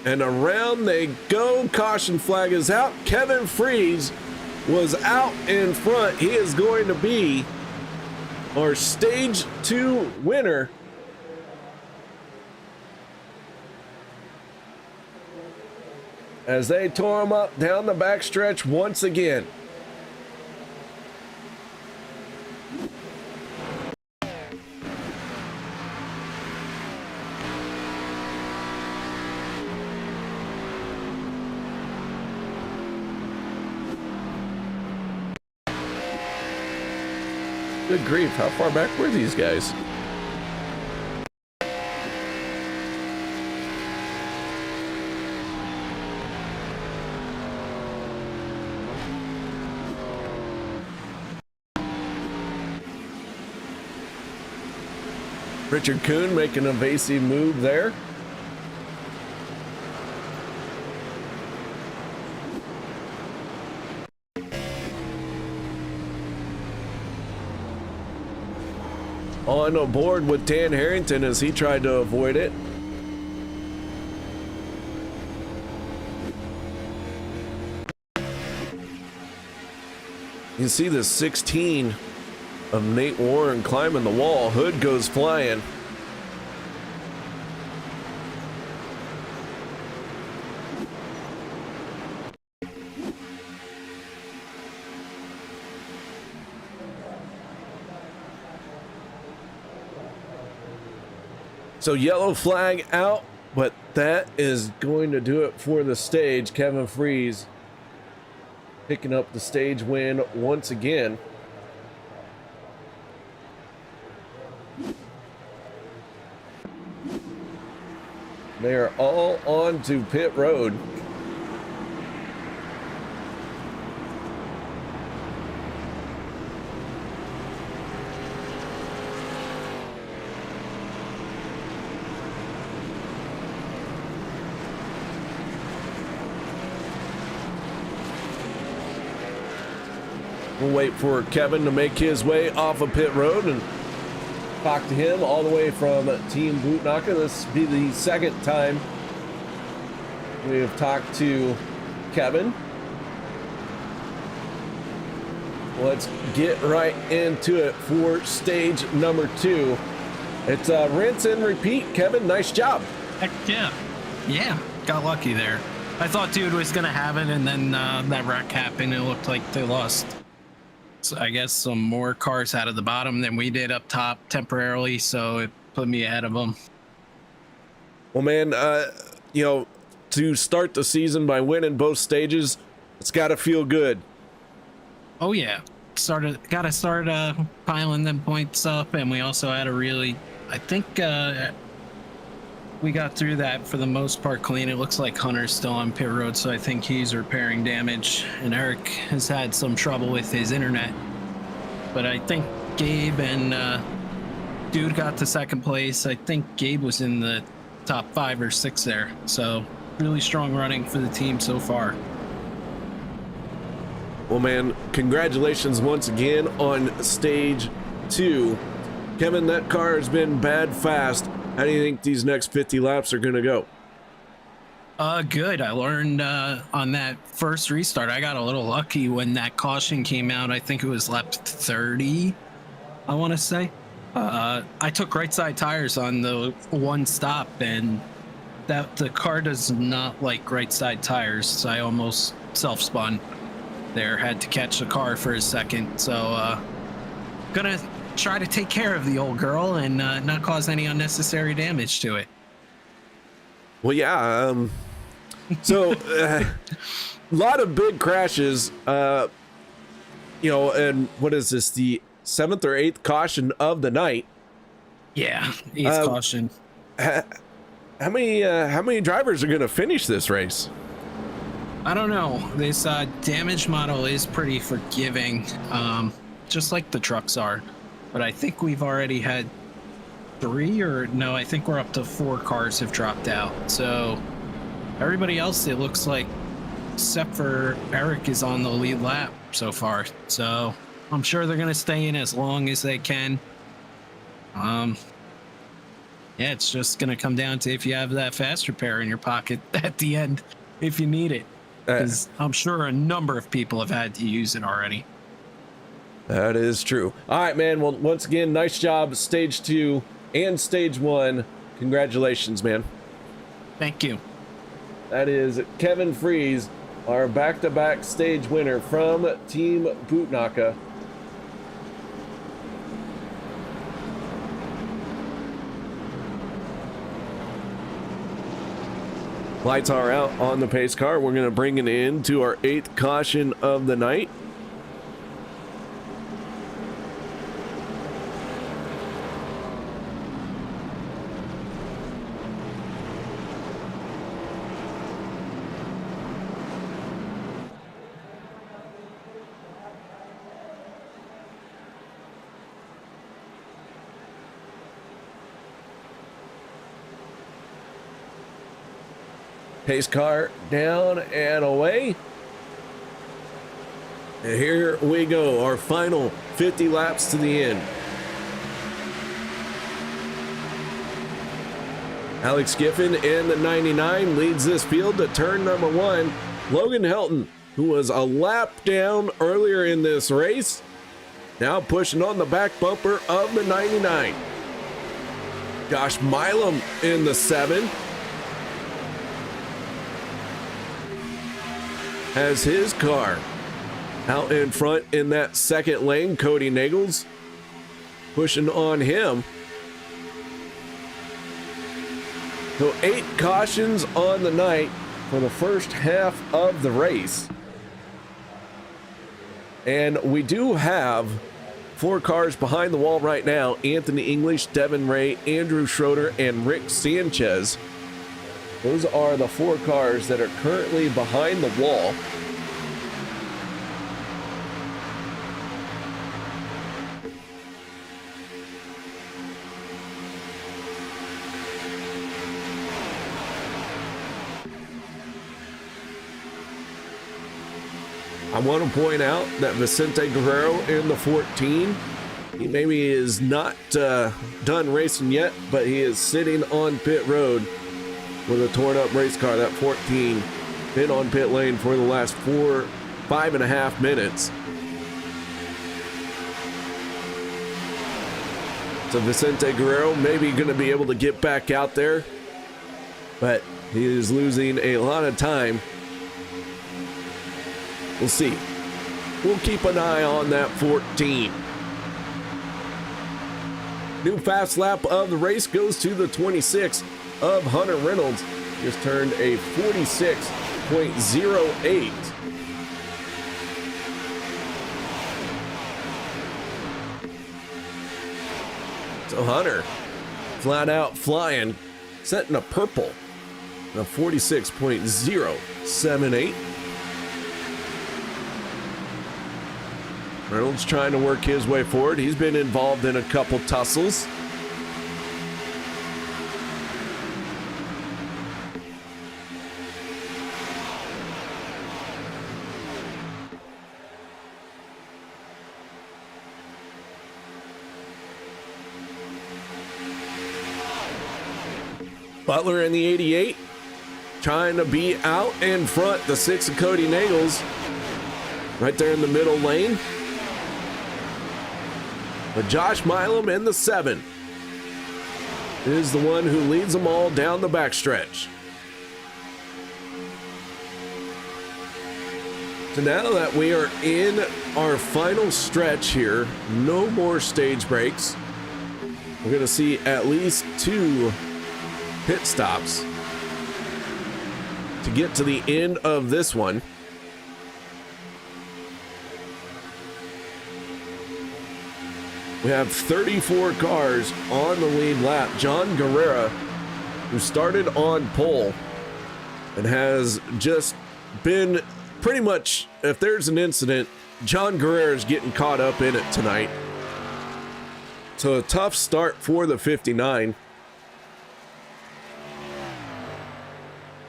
And around they go. Caution flag is out. Kevin Freeze was out in front. He is going to be our stage 2 winner. As they tore him up down the backstretch once again. Good grief, how far back were these guys? Richard Kuhn making an evasive move there. On board with Dan Harrington as he tried to avoid it. You see the 16 of Nate Warren climbing the wall. Hood goes flying. So yellow flag out, but that is going to do it for the stage. Kevin Freeze picking up the stage win once again. They are all on to pit road. We'll wait for Kevin to make his way off of pit road and talk to him all the way from Team Bootnaka. This will be the 2nd time we have talked to Kevin. Let's get right into it for stage number 2. It's rinse and repeat. Kevin, nice job. Heck yeah. Yeah, got lucky there. I thought Dude was going to have it, and then that wreck happened. It looked like they lost I guess, some more cars out of the bottom than we did up top temporarily, so it put me ahead of them. Well, man, to start the season by winning both stages, it's got to feel good. Oh yeah, gotta start piling them points up, and we also had a really, I think we got through that for the most part clean. It looks like Hunter's still on pit road, so I think he's repairing damage, and Eric has had some trouble with his internet. But I think Gabe and Dude got to second place. I think Gabe was in the top 5 or 6 there, so really strong running for the team so far. Well, man, congratulations once again on stage 2. Kevin, that car has been bad fast. How do you think these next 50 laps are going to go? Good. I learned on that first restart, I got a little lucky when that caution came out. I think it was lap 30, I want to say. I took right side tires on the one stop, and that the car does not like right side tires, so I almost self-spun there. Had to catch the car for a second, so gonna try to take care of the old girl and not cause any unnecessary damage to it. Well, yeah, so a lot of big crashes, and what is this, the 7th or 8th caution of the night? Yeah, 8th caution. How many drivers are going to finish this race? I don't know. This damage model is pretty forgiving, just like the trucks are. But I think we've already had 3 or no, I think we're up to 4 cars have dropped out. So everybody else, it looks like, except for Eric, is on the lead lap so far. So I'm sure they're going to stay in as long as they can. Yeah, it's just going to come down to if you have that fast repair in your pocket at the end, if you need it. Because I'm sure a number of people have had to use it already. That is true. All right, man. Well, once again, nice job, stage 2 and stage 1. Congratulations, man. Thank you. That is Kevin Freeze, our back-to-back stage winner from Team Bootnaka. Lights are out on the pace car. We're going to bring it in to our 8th caution of the night. Pace car down and away. And here we go, our final 50 laps to the end. Alex Giffen in the 99 leads this field to turn number 1. Logan Helton, who was a lap down earlier in this race, now pushing on the back bumper of the 99. Josh Milam in the 7. Has his car out in front in that second lane. Cody Nagels pushing on him. So 8 cautions on the night for the first half of the race. And we do have 4 cars behind the wall right now. Anthony English, Devin Ray, Andrew Schroeder, and Rick Sanchez. Those are the 4 cars that are currently behind the wall. I want to point out that Vicente Guerrero in the 14, he maybe is not done racing yet, but he is sitting on pit road with a torn up race car. That 14 been on pit lane for the last 5.5 minutes. So Vicente Guerrero maybe going to be able to get back out there, but he is losing a lot of time. We'll see. we'll keep an eye on that 14. New fast lap of the race goes to the 26 of Hunter Reynolds. Just turned a 46.08. So Hunter, flat out flying, setting a purple, a 46.078. Reynolds trying to work his way forward. He's been involved in a couple tussles. Butler in the 88, trying to be out in front. The 6 of Cody Nagels, right there in the middle lane. But Josh Milam in the 7 is the one who leads them all down the backstretch. So now that we are in our final stretch here, no more stage breaks. We're going to see at least 2 pit stops to get to the end of this one. We have 34 cars on the lead lap. John Guerrera, who started on pole and has just been pretty much, if there's an incident, John Guerrera is getting caught up in it tonight. So a tough start for the 59.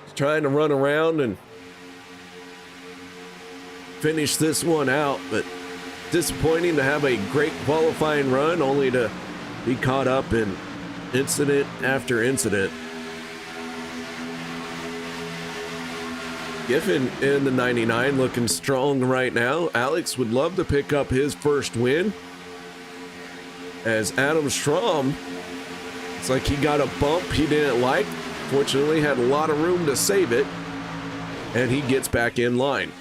He's trying to run around and finish this one out, but disappointing to have a great qualifying run only to be caught up in incident after incident. Giffen in the 99 looking strong right now. Alex would love to pick up his first win, as Adam Strom, it's like he got a bump he didn't like. Fortunately had a lot of room to save it, and he gets back in line.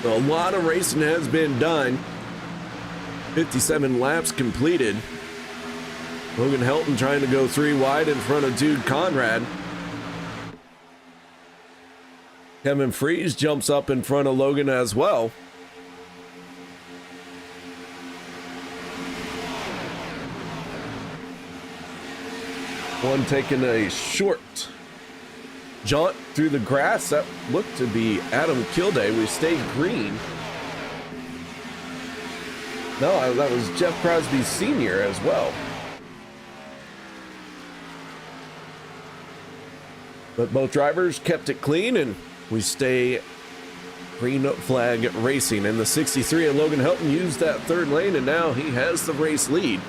A lot of racing has been done. 57 laps completed. Logan Helton trying to go 3 wide in front of Dude Conrad. Kevin Freeze jumps up in front of Logan as well. One taking a short jaunt through the grass. That looked to be Adam Kilday. We stayed green. No, that was Jeff Crosby Sr. as well. But both drivers kept it clean, and we stay green flag racing. And the 63 of Logan Helton used that third lane, and now he has the race lead.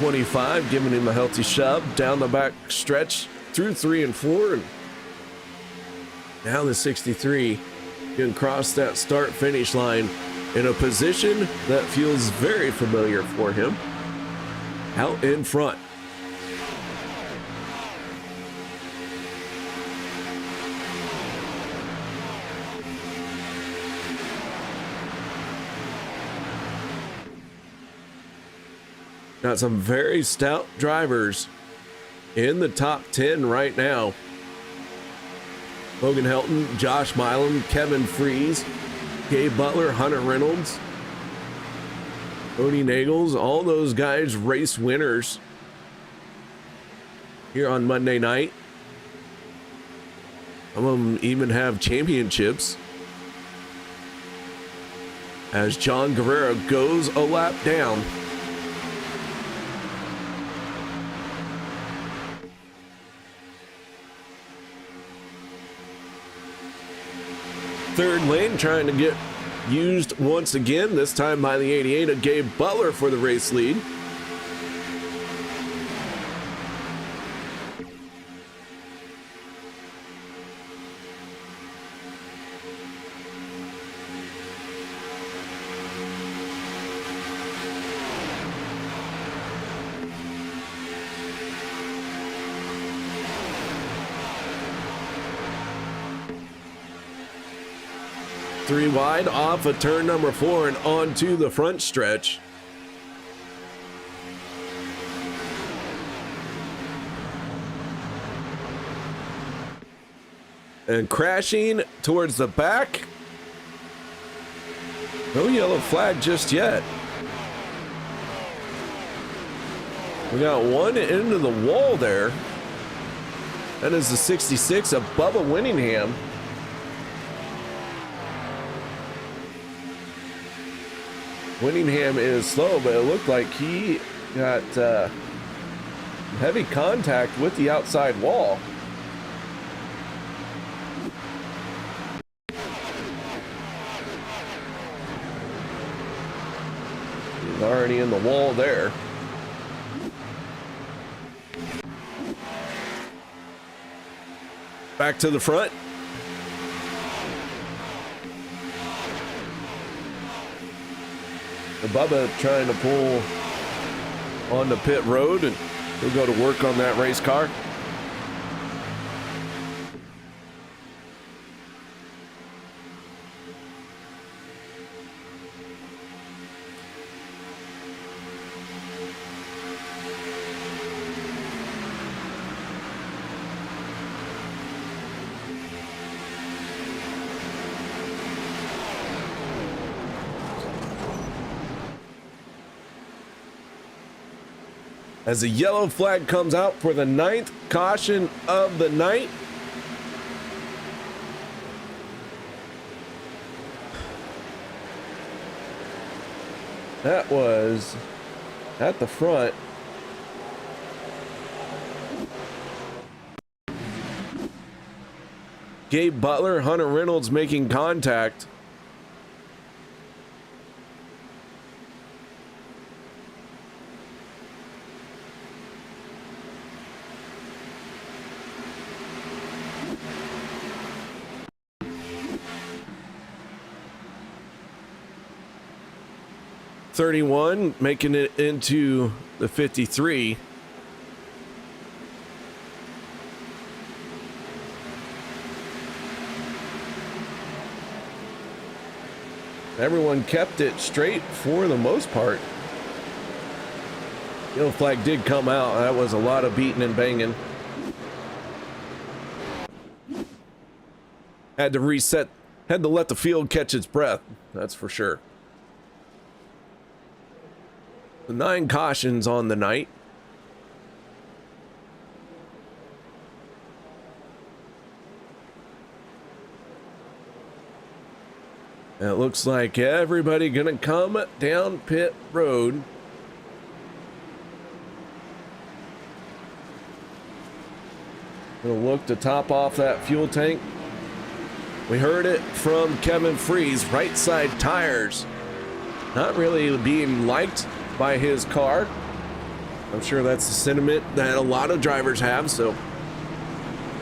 .25 giving him a healthy shove down the back stretch through 3 and 4. And now the 63 can cross that start finish line in a position that feels very familiar for him, out in front. Got some very stout drivers in the top 10 right now. Logan Helton, Josh Milam, Kevin Freeze, Gabe Butler, Hunter Reynolds, Cody Nagels, all those guys race winners here on Monday night. Some of them even have championships, as John Guerrera goes a lap down. Third lane trying to get used once again, this time by the 88 of Gabe Butler for the race lead. 3 wide off of turn number 4 and onto the front stretch. And crashing towards the back. No yellow flag just yet. We got one into the wall there. That is the 66 of Bubba Winningham. Winningham is slow, but it looked like he got heavy contact with the outside wall. He's already in the wall there. Back to the front. Bubba trying to pull on the pit road, and he'll go to work on that race car. As a yellow flag comes out for the 9th caution of the night. That was at the front. Gabe Butler, Hunter Reynolds making contact. .31 making it into the 53. Everyone kept it straight for the most part. Yellow flag did come out. That was a lot of beating and banging. Had to reset, had to let the field catch its breath. That's for sure. The 9 cautions on the night. And it looks like everybody gonna come down pit road. Gonna look to top off that fuel tank. We heard it from Kevin Freeze, right side tires not really being liked by his car. I'm sure that's the sentiment that a lot of drivers have, so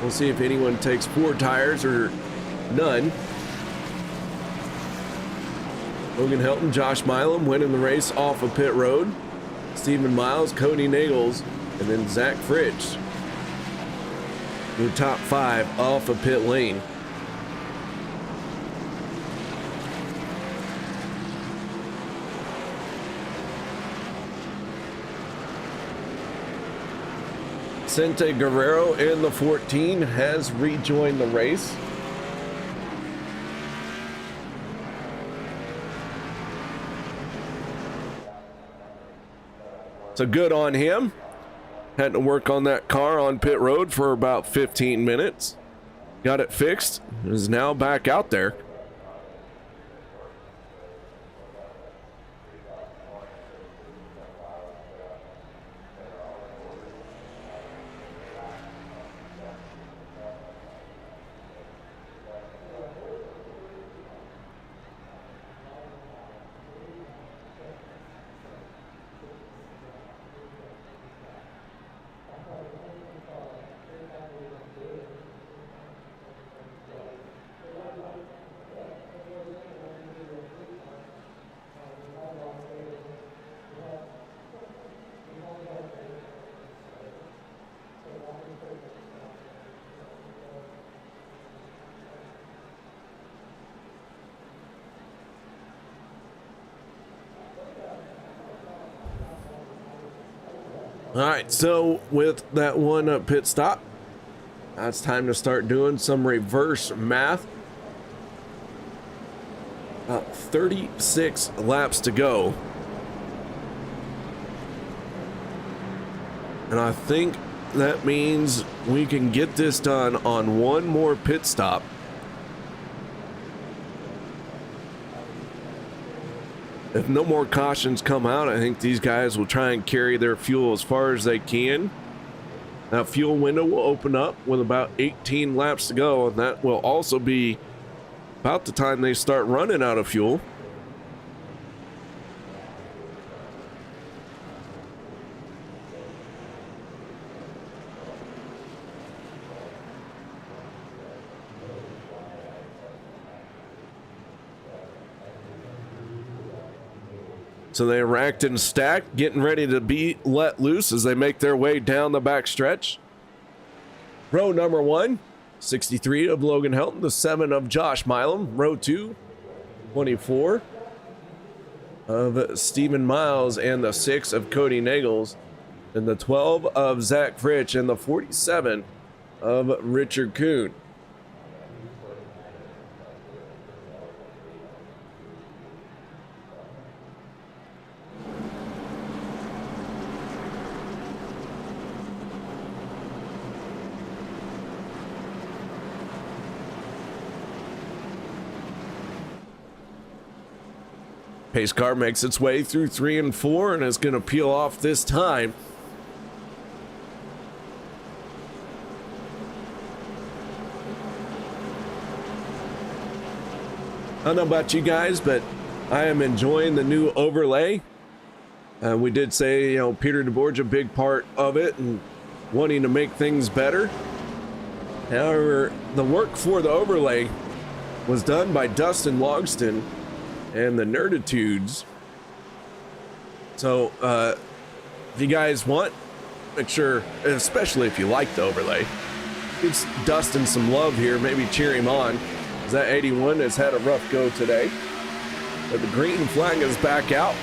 we'll see if anyone takes 4 tires or none. Logan Helton, Josh Milam winning the race off of pit road. Stephen Miles, Cody Nagels, and then Zach Fritsch. The top 5 off of pit lane. Vicente Guerrero in the 14 has rejoined the race. So good on him. Had to work on that car on pit road for about 15 minutes. Got it fixed. Is now back out there. All right, so with that one pit stop, it's time to start doing some reverse math. 36 laps to go. And I think that means we can get this done on one more pit stop. If no more cautions come out, I think these guys will try and carry their fuel as far as they can. That fuel window will open up with about 18 laps to go, and that will also be about the time they start running out of fuel. So they racked and stacked, getting ready to be let loose as they make their way down the back stretch. Row number 1, 63 of Logan Helton, the 7 of Josh Milam. Row 2, 24 of Stephen Miles, and the 6 of Cody Nagels, and the 12 of Zach Fritsch, and the 47 of Richard Kuhn. Pace car makes its way through 3 and 4 and is going to peel off this time. I don't know about you guys, but I am enjoying the new overlay. We did say, Peter DeBorgia, a big part of it and wanting to make things better. However, the work for the overlay was done by Dustin Logston and the Nerditudes. So if you guys want, make sure, especially if you like the overlay, give Dustin some love here, maybe cheer him on, because that 81 has had a rough go today. But the green flag is back out.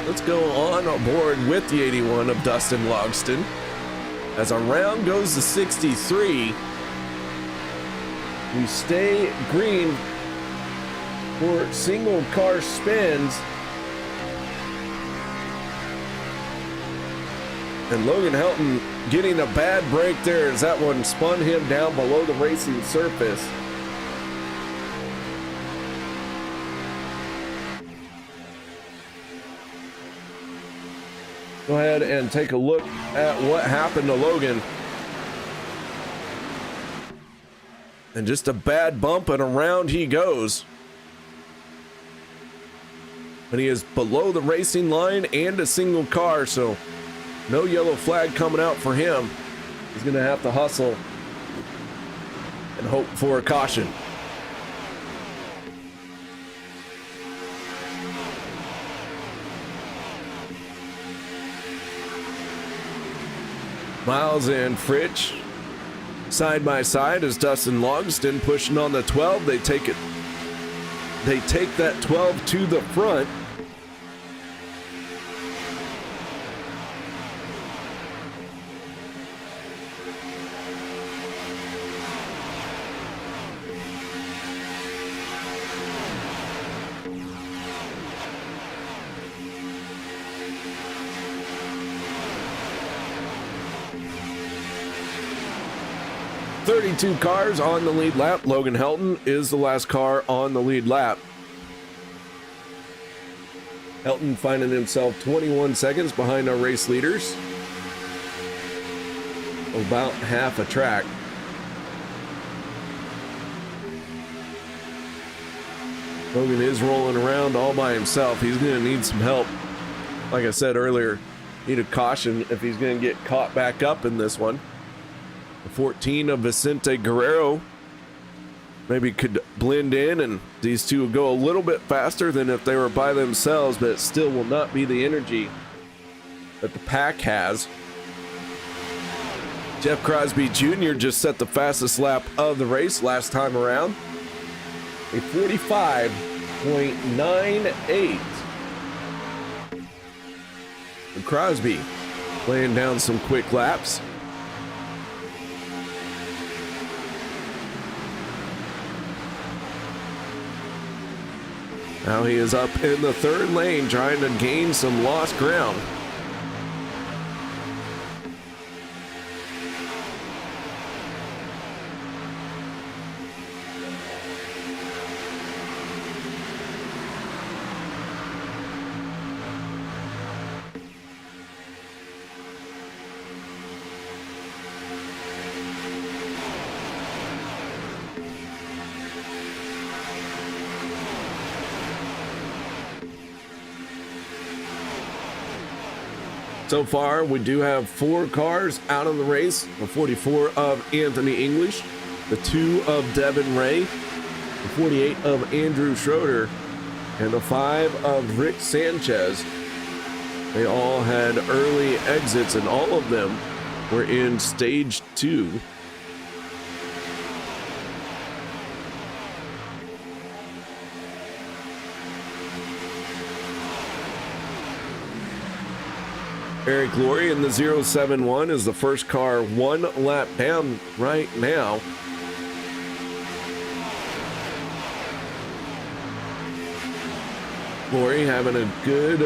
Let's go on board with the 81 of Dustin Logston. As our round goes to 63, we stay green for single car spins. And Logan Helton getting a bad break there as that one spun him down below the racing surface. Go ahead and take a look at what happened to Logan. And just a bad bump and around he goes. But he is below the racing line and a single car, so no yellow flag coming out for him. He's going to have to hustle and hope for a caution. Miles and Fritsch side by side as Dustin Logston pushing on the 12. They take that 12 to the front. Two cars on the lead lap. Logan Helton is the last car on the lead lap. Helton finding himself 21 seconds behind our race leaders. About half a track. Logan is rolling around all by himself. He's going to need some help. Like I said earlier, need a caution if he's going to get caught back up in this one. 14 of Vicente Guerrero maybe could blend in, and these two will go a little bit faster than if they were by themselves, but it still will not be the energy that the pack has. Jeff Crosby Jr. just set the fastest lap of the race last time around. A 45.98. Crosby laying down some quick laps. Now he is up in the third lane trying to gain some lost ground. So far, we do have 4 cars out of the race. The 44 of Anthony English, the 2 of Devin Ray, the 48 of Andrew Schroeder, and the 5 of Rick Sanchez. They all had early exits, and all of them were in stage 2. Eric Laurie in the 071 is the first car 1 lap down right now. Laurie having a good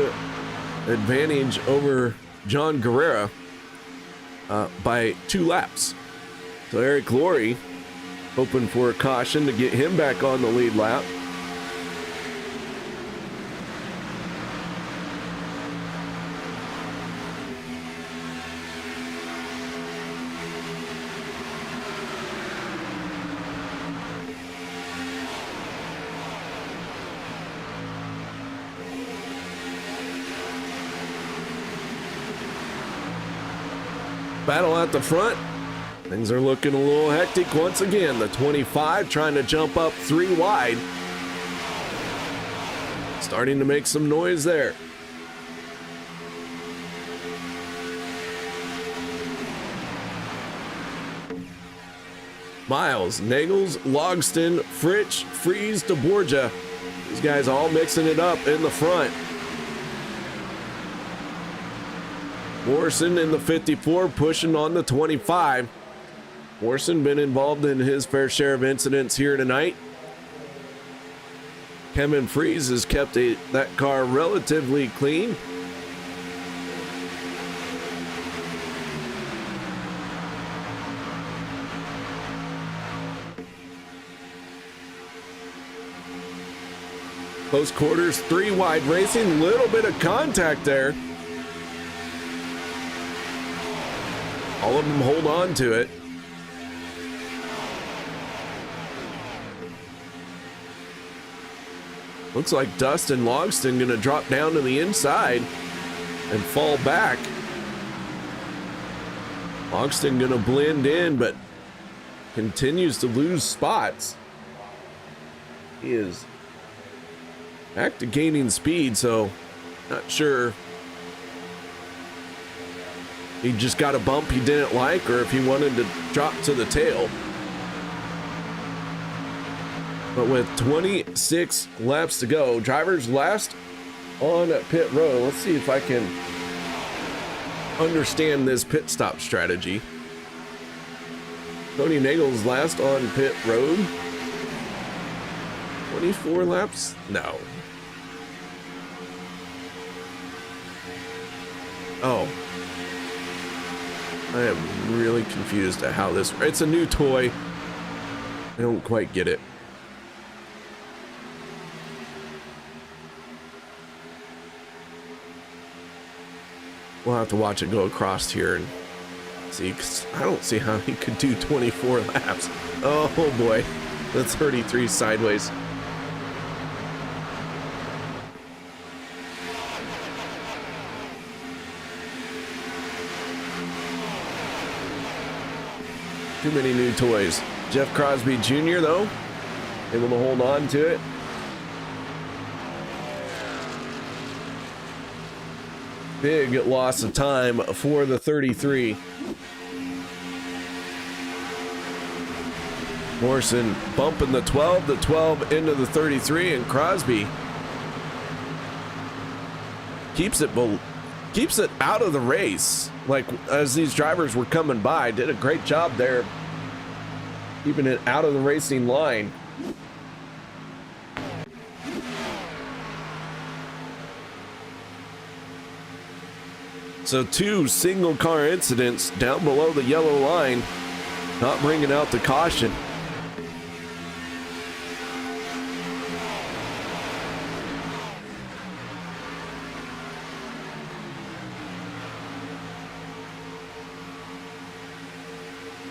advantage over John Guerrera by 2 laps. So Eric Laurie hoping for a caution to get him back on the lead lap. Battle at the front. Things are looking a little hectic once again. The 25 trying to jump up 3 wide. Starting to make some noise there. Miles, Nagels, Logston, Fritsch, Freeze, DeBorgia. These guys all mixing it up in the front. Morrison in the 54 pushing on the 25. Morrison been involved in his fair share of incidents here tonight. Kevin Freeze has kept that car relatively clean. Close quarters, 3 wide racing, little bit of contact there. All of them hold on to it. Looks like Dustin Logston gonna drop down to the inside and fall back. Logston gonna blend in, but continues to lose spots. He is back to gaining speed, so not sure he just got a bump he didn't like or if he wanted to drop to the tail. But with 26 laps to go, drivers last on pit road. Let's see if I can understand this pit stop strategy. Tony Nagels last on pit road. 24 laps? No. Oh. I am really confused at how this... It's a new toy. I don't quite get it. We'll have to watch it go across here and see, because I don't see how he could do 24 laps. Oh boy, that's 33 sideways. Too many new toys. Jeff Crosby Jr., though, able to hold on to it. Big loss of time for the 33. Morrison bumping the 12 into the 33, and Crosby keeps it out of the race. Like, as these drivers were coming by, did a great job there keeping it out of the racing line. So 2 single car incidents down below the yellow line, not bringing out the caution.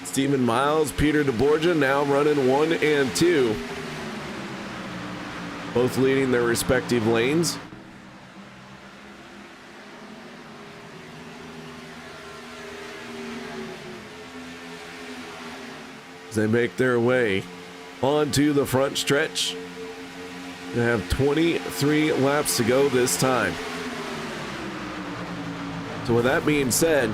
Stephen Miles, Peter DeBorgia now running 1 and 2. Both leading their respective lanes. As they make their way onto the front stretch. They have 23 laps to go this time. So with that being said,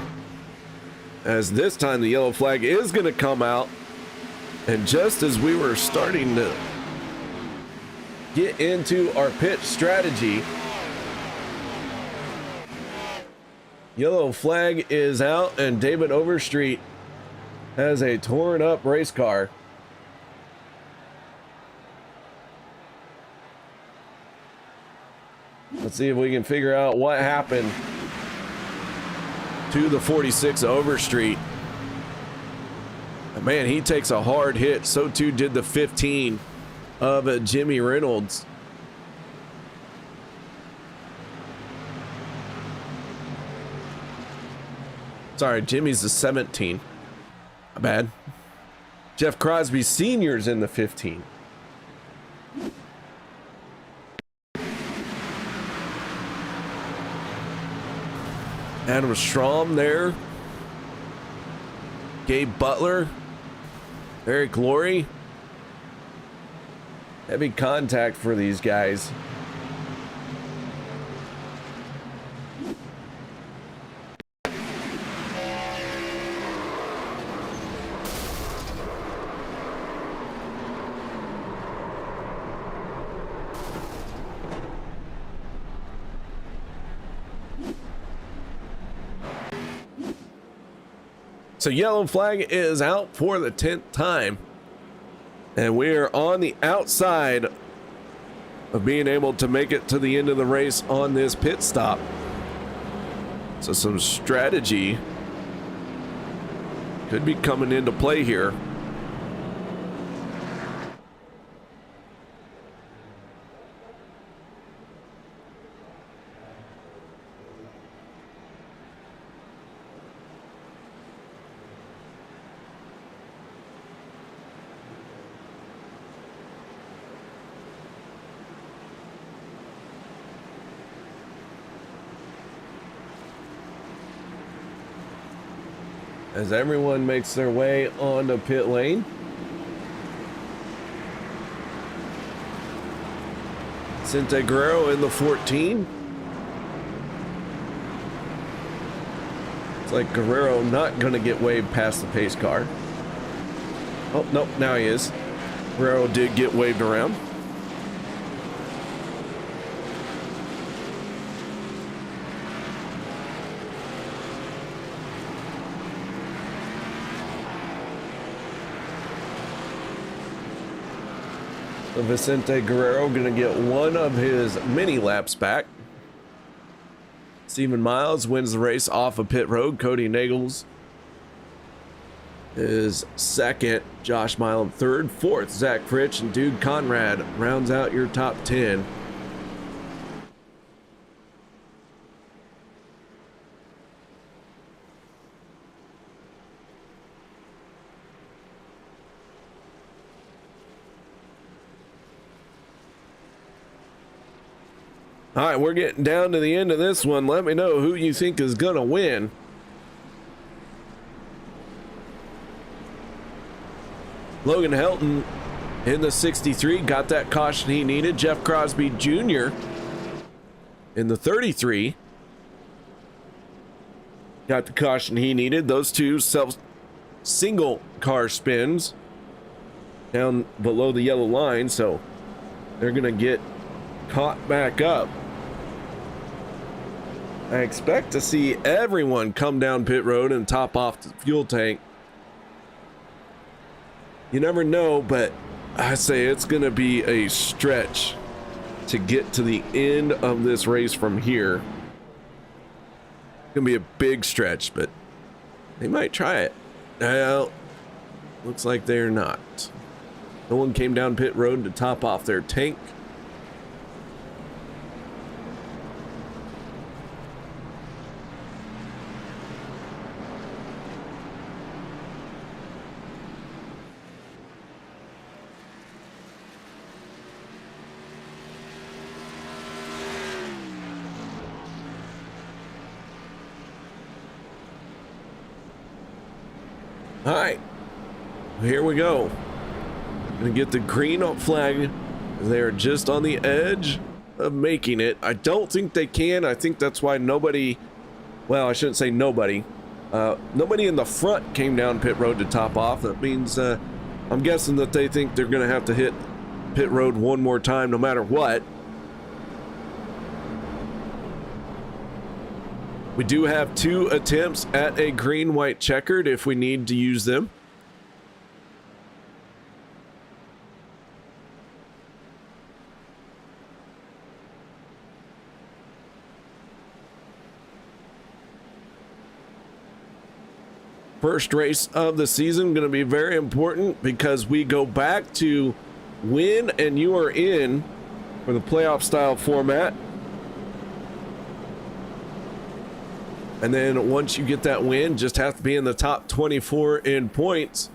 as this time the yellow flag is going to come out, and just as we were starting to get into our pit strategy, yellow flag is out, and David Overstreet has a torn up race car. Let's see if we can figure out what happened to the 46 Overstreet. Man, he takes a hard hit. So too did the 15 of Jimmy Reynolds. Sorry, Jimmy's the 17. My bad. Jeff Crosby Sr.'s in the 15. Adam Strom there. Gabe Butler. Eric Laurie. Heavy contact for these guys. So yellow flag is out for the 10th time. And we are on the outside of being able to make it to the end of the race on this pit stop. So some strategy could be coming into play here. As everyone makes their way onto pit lane. Vicente Guerrero in the 14. It's like Guerrero not going to get waved past the pace car. Oh, nope, now he is. Guerrero did get waved around. Vicente Guerrero going to get one of his mini laps back. Stephen Miles wins the race off of pit road. Cody Nagels is second. Josh Milam third. Fourth, Zach Fritsch and Dude Conrad rounds out your top 10. All right, we're getting down to the end of this one. Let me know who you think is going to win. Logan Helton in the 63 got that caution he needed. Jeff Crosby Jr. in the 33 got the caution he needed. Those two single car spins down below the yellow line, so they're gonna get caught back up. I expect to see everyone come down pit road and top off the fuel tank. You never know, but I say it's gonna be a stretch to get to the end of this race from here. It's gonna be a big stretch, but they might try it. Well, looks like they're not. No one came down pit road to top off their tank. All right, here we go. Gonna get the green flag. They're just on the edge of making it. I don't think they can. I think that's why nobody, well, I shouldn't say nobody. Nobody in the front came down pit road to top off. That means I'm guessing that they think they're gonna have to hit pit road one more time no matter what. We do have 2 attempts at a green-white checkered if we need to use them. First race of the season going to be very important because we go back to win and you are in for the playoff style format. And then once you get that win, just have to be in the top 24 in points.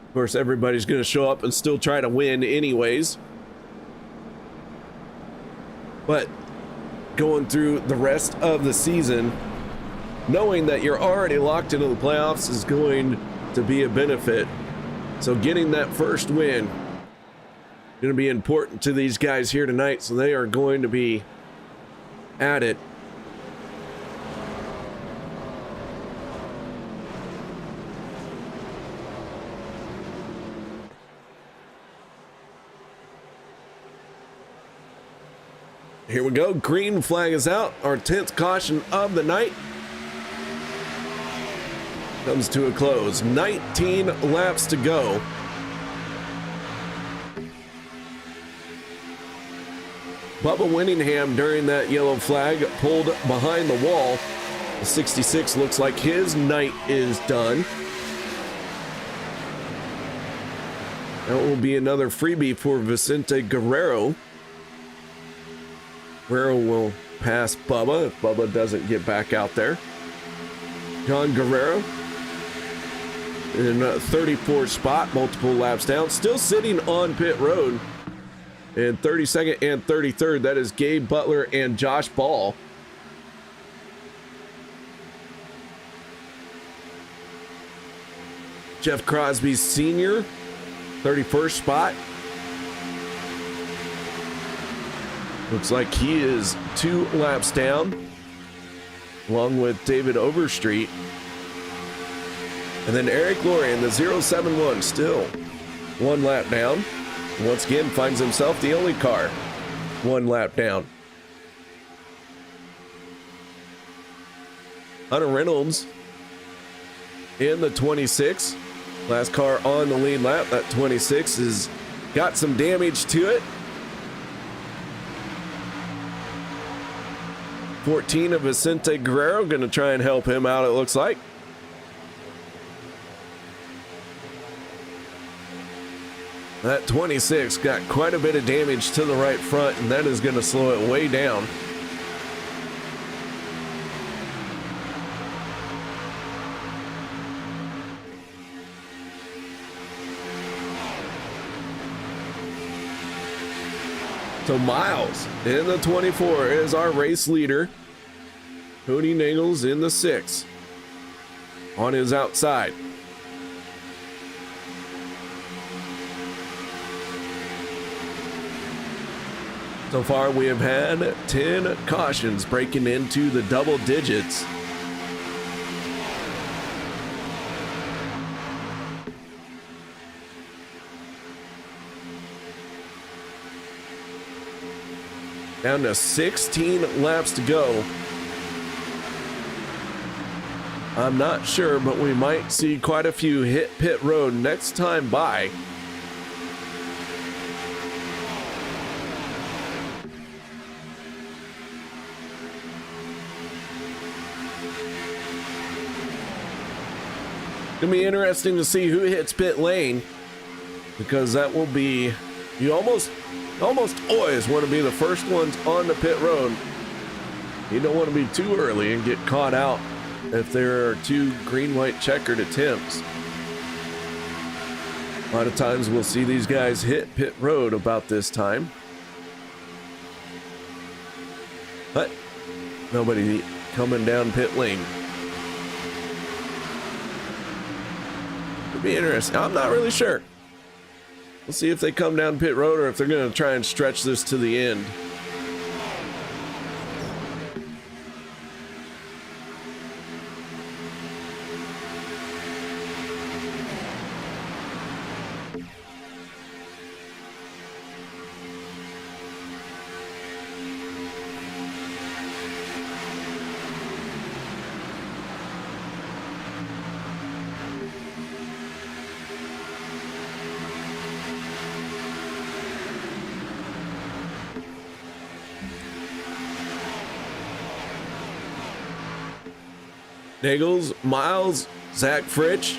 Of course, everybody's going to show up and still try to win anyways. But going through the rest of the season, knowing that you're already locked into the playoffs is going to be a benefit. So getting that first win is going to be important to these guys here tonight. So they are going to be at it. Here we go. Green flag is out. Our 10th caution of the night comes to a close. 19 laps to go. Bubba Winningham during that yellow flag pulled behind the wall. The 66 looks like his night is done. That will be another freebie for Vicente Guerrero. Guerrero will pass Bubba if Bubba doesn't get back out there. John Guerrero in a 34th spot, multiple laps down, still sitting on pit road. And 32nd and 33rd, that is Gabe Butler and Josh Ball. Jeff Crosby Sr., 31st spot. Looks like he is 2 laps down, along with David Overstreet. And then Eric Laurie in the 071, still 1 lap down. Once again, finds himself the only car 1 lap down. Hunter Reynolds in the 26, last car on the lead lap. That 26 has got some damage to it. 14 of Vicente Guerrero going to try and help him out, it looks like. That 26 got quite a bit of damage to the right front, and that is going to slow it way down. So Miles in the 24 is our race leader. Cody Nagels in the 6 on his outside. So far we have had 10 cautions breaking into the double digits. Down to 16 laps to go. I'm not sure, but we might see quite a few hit pit road next time by. Gonna be interesting to see who hits pit lane, because that will be, you almost always want to be the first ones on the pit road. You don't want to be too early and get caught out if there are two green-white checkered attempts. A lot of times we'll see these guys hit pit road about this time, but nobody coming down pit lane. It'll be interesting. I'm not really sure. We'll see if they come down pit road or if they're going to try and stretch this to the end. Niggles, Miles, Zach Fritsch,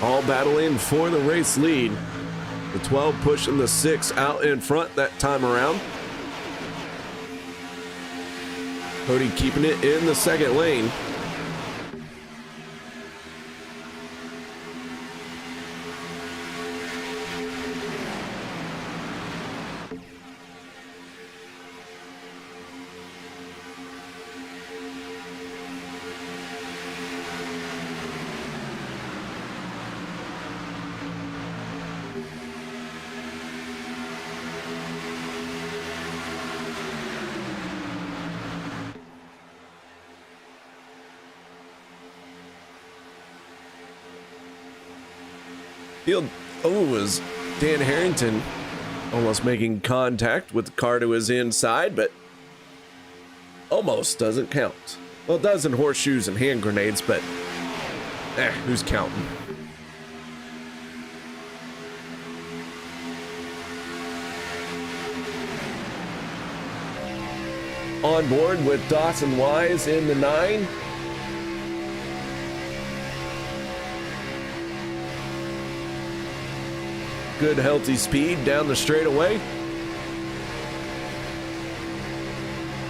all battling for the race lead. The 12 pushing the 6 out in front that time around. Cody keeping it in the second lane. Was Dan Harrington almost making contact with the car to his inside, but almost doesn't count. Well, it does in horseshoes and hand grenades, but who's counting? On board with Dawson Wise in the 9. Good healthy speed down the straightaway.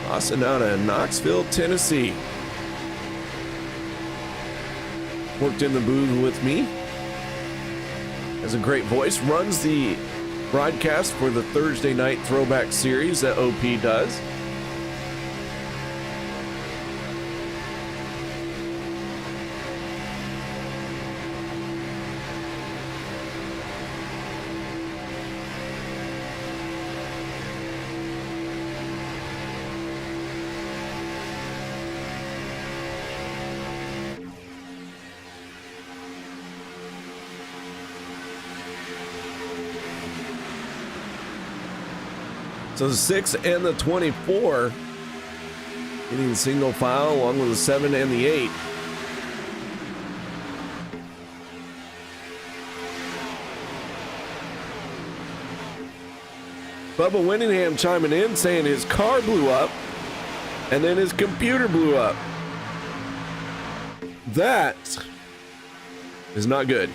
Austin out of Knoxville, Tennessee. Worked in the booth with me. Has a great voice. Runs the broadcast for the Thursday night throwback series that OP does. So the 6 and the 24 getting single file along with the 7 and the 8. Bubba Winningham chiming in saying his car blew up and then his computer blew up. That is not good.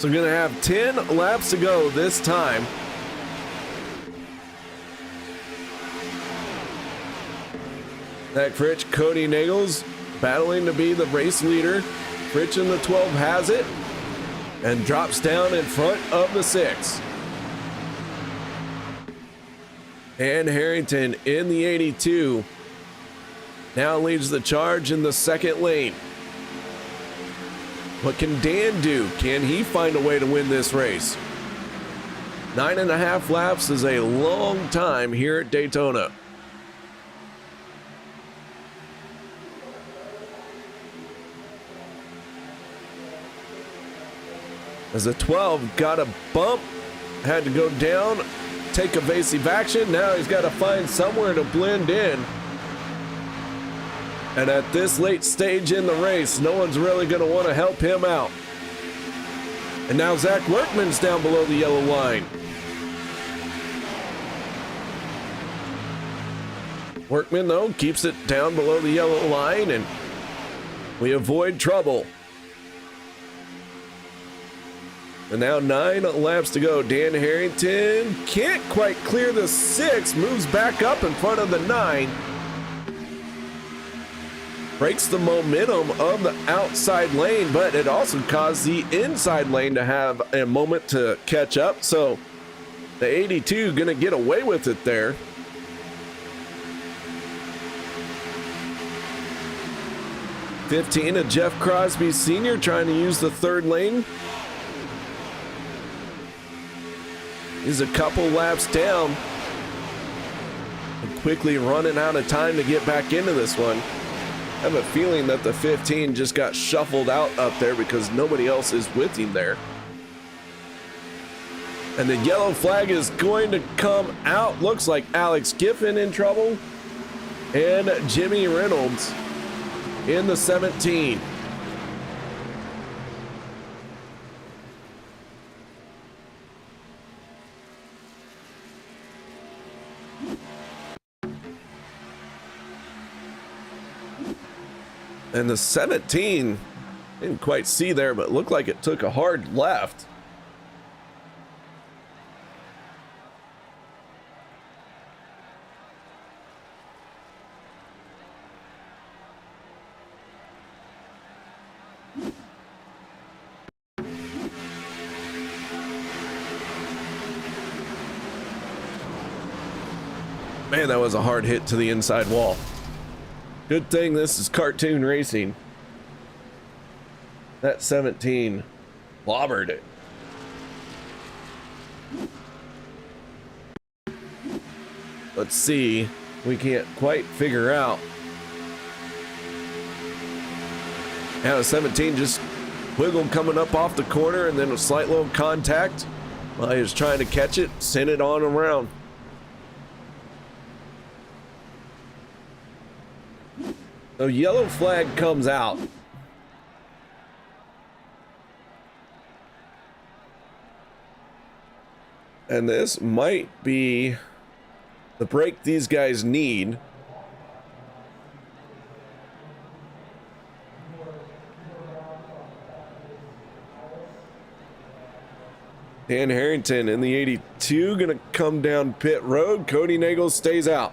So we're going to have 10 laps to go this time. Zach Fritsch, Cody Nagels battling to be the race leader. Fritsch in the 12 has it. and drops down in front of the 6. And Harrington in the 82 now leads the charge in the second lane. What can Dan do? Can he find a way to win this race? 9.5 laps is a long time here at Daytona. As the 12 got a bump, had to go down, take evasive action. Now he's got to find somewhere to blend in. And at this late stage in the race, no one's really going to want to help him out. And now Zach Workman's down below the yellow line. Workman, though, keeps it down below the yellow line, and we avoid trouble. And now 9 laps to go. Dan Harrington can't quite clear the 6, moves back up in front of the 9. Breaks the momentum of the outside lane, but it also caused the inside lane to have a moment to catch up. So the 82 gonna get away with it there. of Jeff Crosby Sr. trying to use the third lane. He's a couple laps down and quickly running out of time to get back into this one. I have a feeling that the 15 just got shuffled out up there because nobody else is with him there. And the yellow flag is going to come out. Looks like Alex Giffen in trouble and Jimmy Reynolds in the 17. And the 17, didn't quite see there, but looked like it took a hard left. Man, that was a hard hit to the inside wall. Good thing this is cartoon racing. That 17 clobbered it. Let's see. We can't quite figure out. Now the 17 just wiggled coming up off the corner and then a slight little contact while he was trying to catch it, send it on around. So yellow flag comes out. And this might be the break these guys need. Dan Harrington in the 82 gonna come down pit road. Cody Nagel stays out.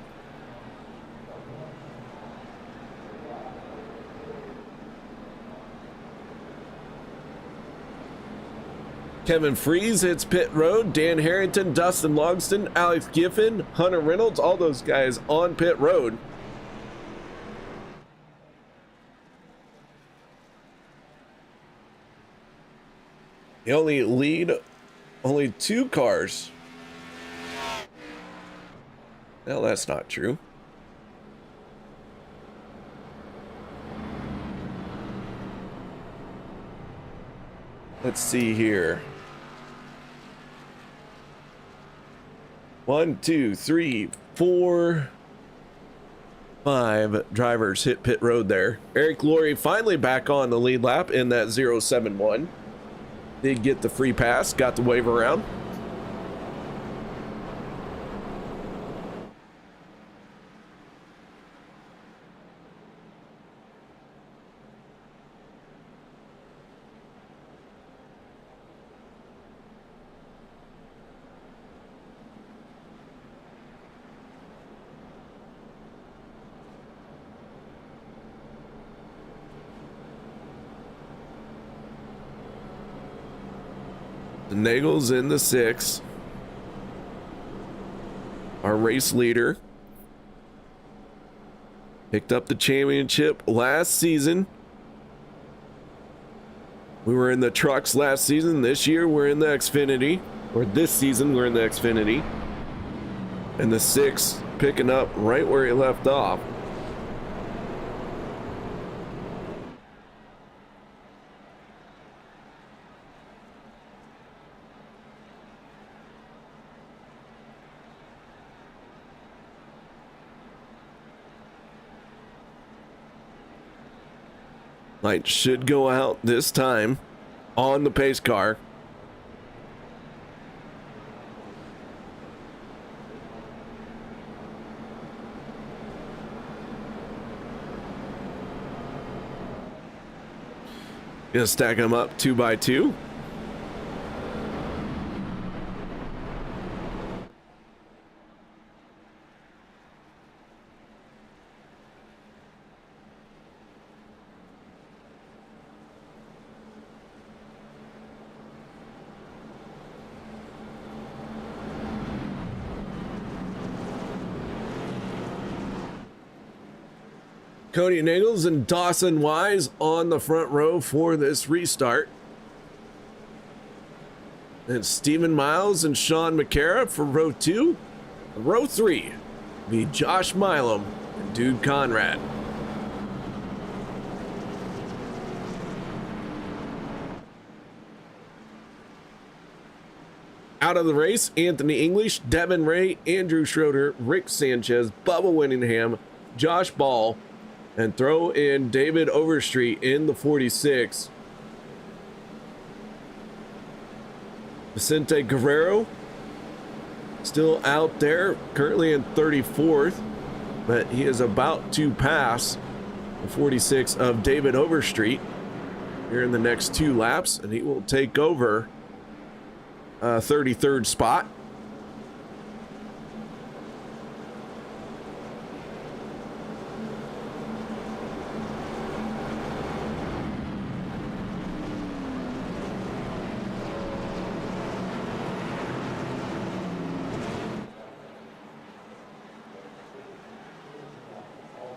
Kevin Freeze hits pit road. Dan Harrington, Dustin Logston, Alex Giffen, Hunter Reynolds, all those guys on pit road. The only lead, only 2 cars. Well, that's not true. Let's see here. 1, 2, 3, 4, 5 drivers hit pit road there. Eric Laurie finally back on the lead lap in that 071. Did get the free pass, got the wave around. The Nagels in the 6. Our race leader. Picked up the championship last season. We were in the trucks last season. This year we're in the Xfinity. Or this season we're in the Xfinity. And the 6 picking up right where he left off. Light should go out this time on the pace car. Gonna stack them up 2 by 2. Cody Nagels and Dawson Wise on the front row for this restart. And Stephen Miles and Sean McCara for row 2. Row 3 be Josh Milam and Dude Conrad. Out of the race, Anthony English, Devin Ray, Andrew Schroeder, Rick Sanchez, Bubba Winningham, Josh Ball, and throw in David Overstreet in the 46. Vicente Guerrero still out there, currently in 34th, but he is about to pass the 46 of David Overstreet here in the next 2 laps, and he will take over 33rd spot.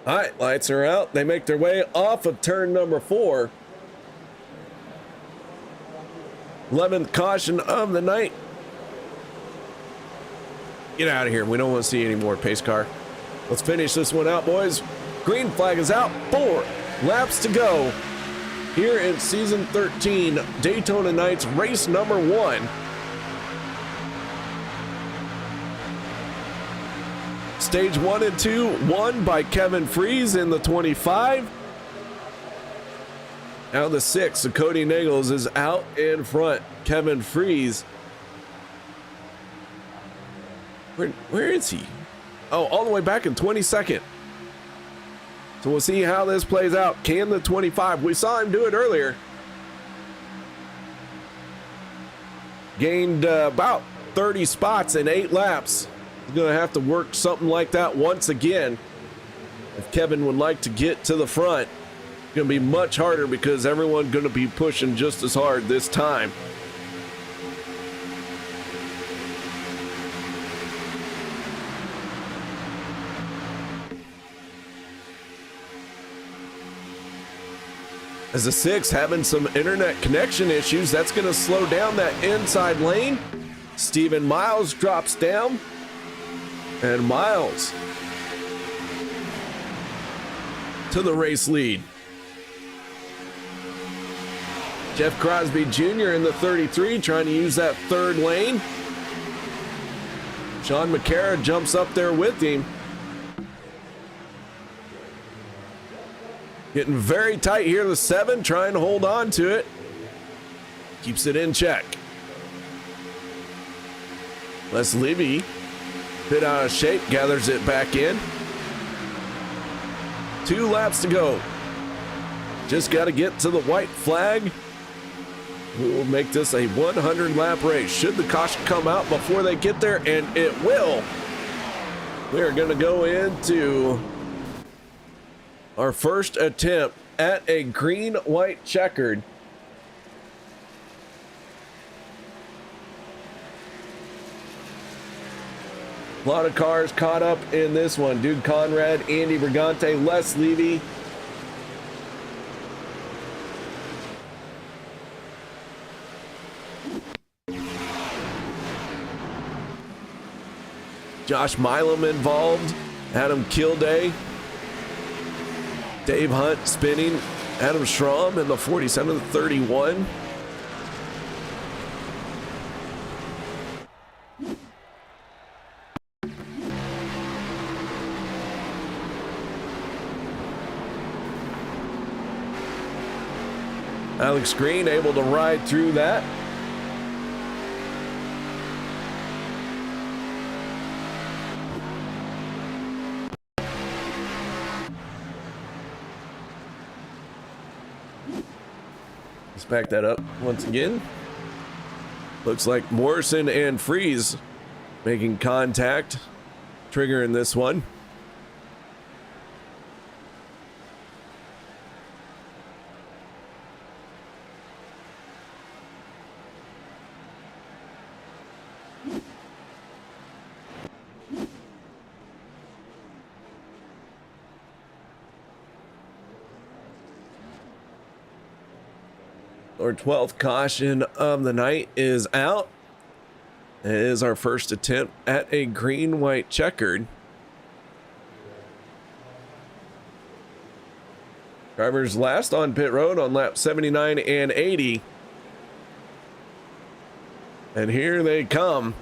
All right, lights are out. They make their way off of turn number 4. 11th caution of the night. Get out of here. We don't want to see any more pace car. Let's finish this one out, boys. Green flag is out. 4 laps to go here in season 13, Daytona Nights race number 1. Stage 1 and 2 won by Kevin Freeze in the 25. Now the 6, so Cody Nagels is out in front. Kevin Freeze. Where is he? Oh, all the way back in 22nd. So we'll see how this plays out. Can the 25? We saw him do it earlier. Gained about 30 spots in 8 laps. He's going to have to work something like that once again. If Kevin would like to get to the front, it's going to be much harder because everyone's going to be pushing just as hard this time. As the 6 having some internet connection issues, that's going to slow down that inside lane. Stephen Miles drops down. And Miles to the race lead. Jeff Crosby Jr. in the 33 trying to use that 3rd lane. Sean McCara jumps up there with him. Getting very tight here, the 7 trying to hold on to it. Keeps it in check. Les Levy, bit out of shape, gathers it back in. 2 laps to go. Just got to get to the white flag. We will make this a 100 lap race. Should the caution come out before they get there, and it will. We are going to go into our first attempt at a green, white checkered. A lot of cars caught up in this one. Dude Conrad, Andy Brigante, Les Levy. Josh Milam involved. Adam Kilday. Dave Hunt spinning. Adam Schramm in the 47-31. Alex Green able to ride through that. Let's back that up once again. Looks like Morrison and Freeze making contact, triggering this one. Our 12th caution of the night is out. It is our first attempt at a green-white checkered. Drivers last on pit road on lap 79 and 80. And here they come.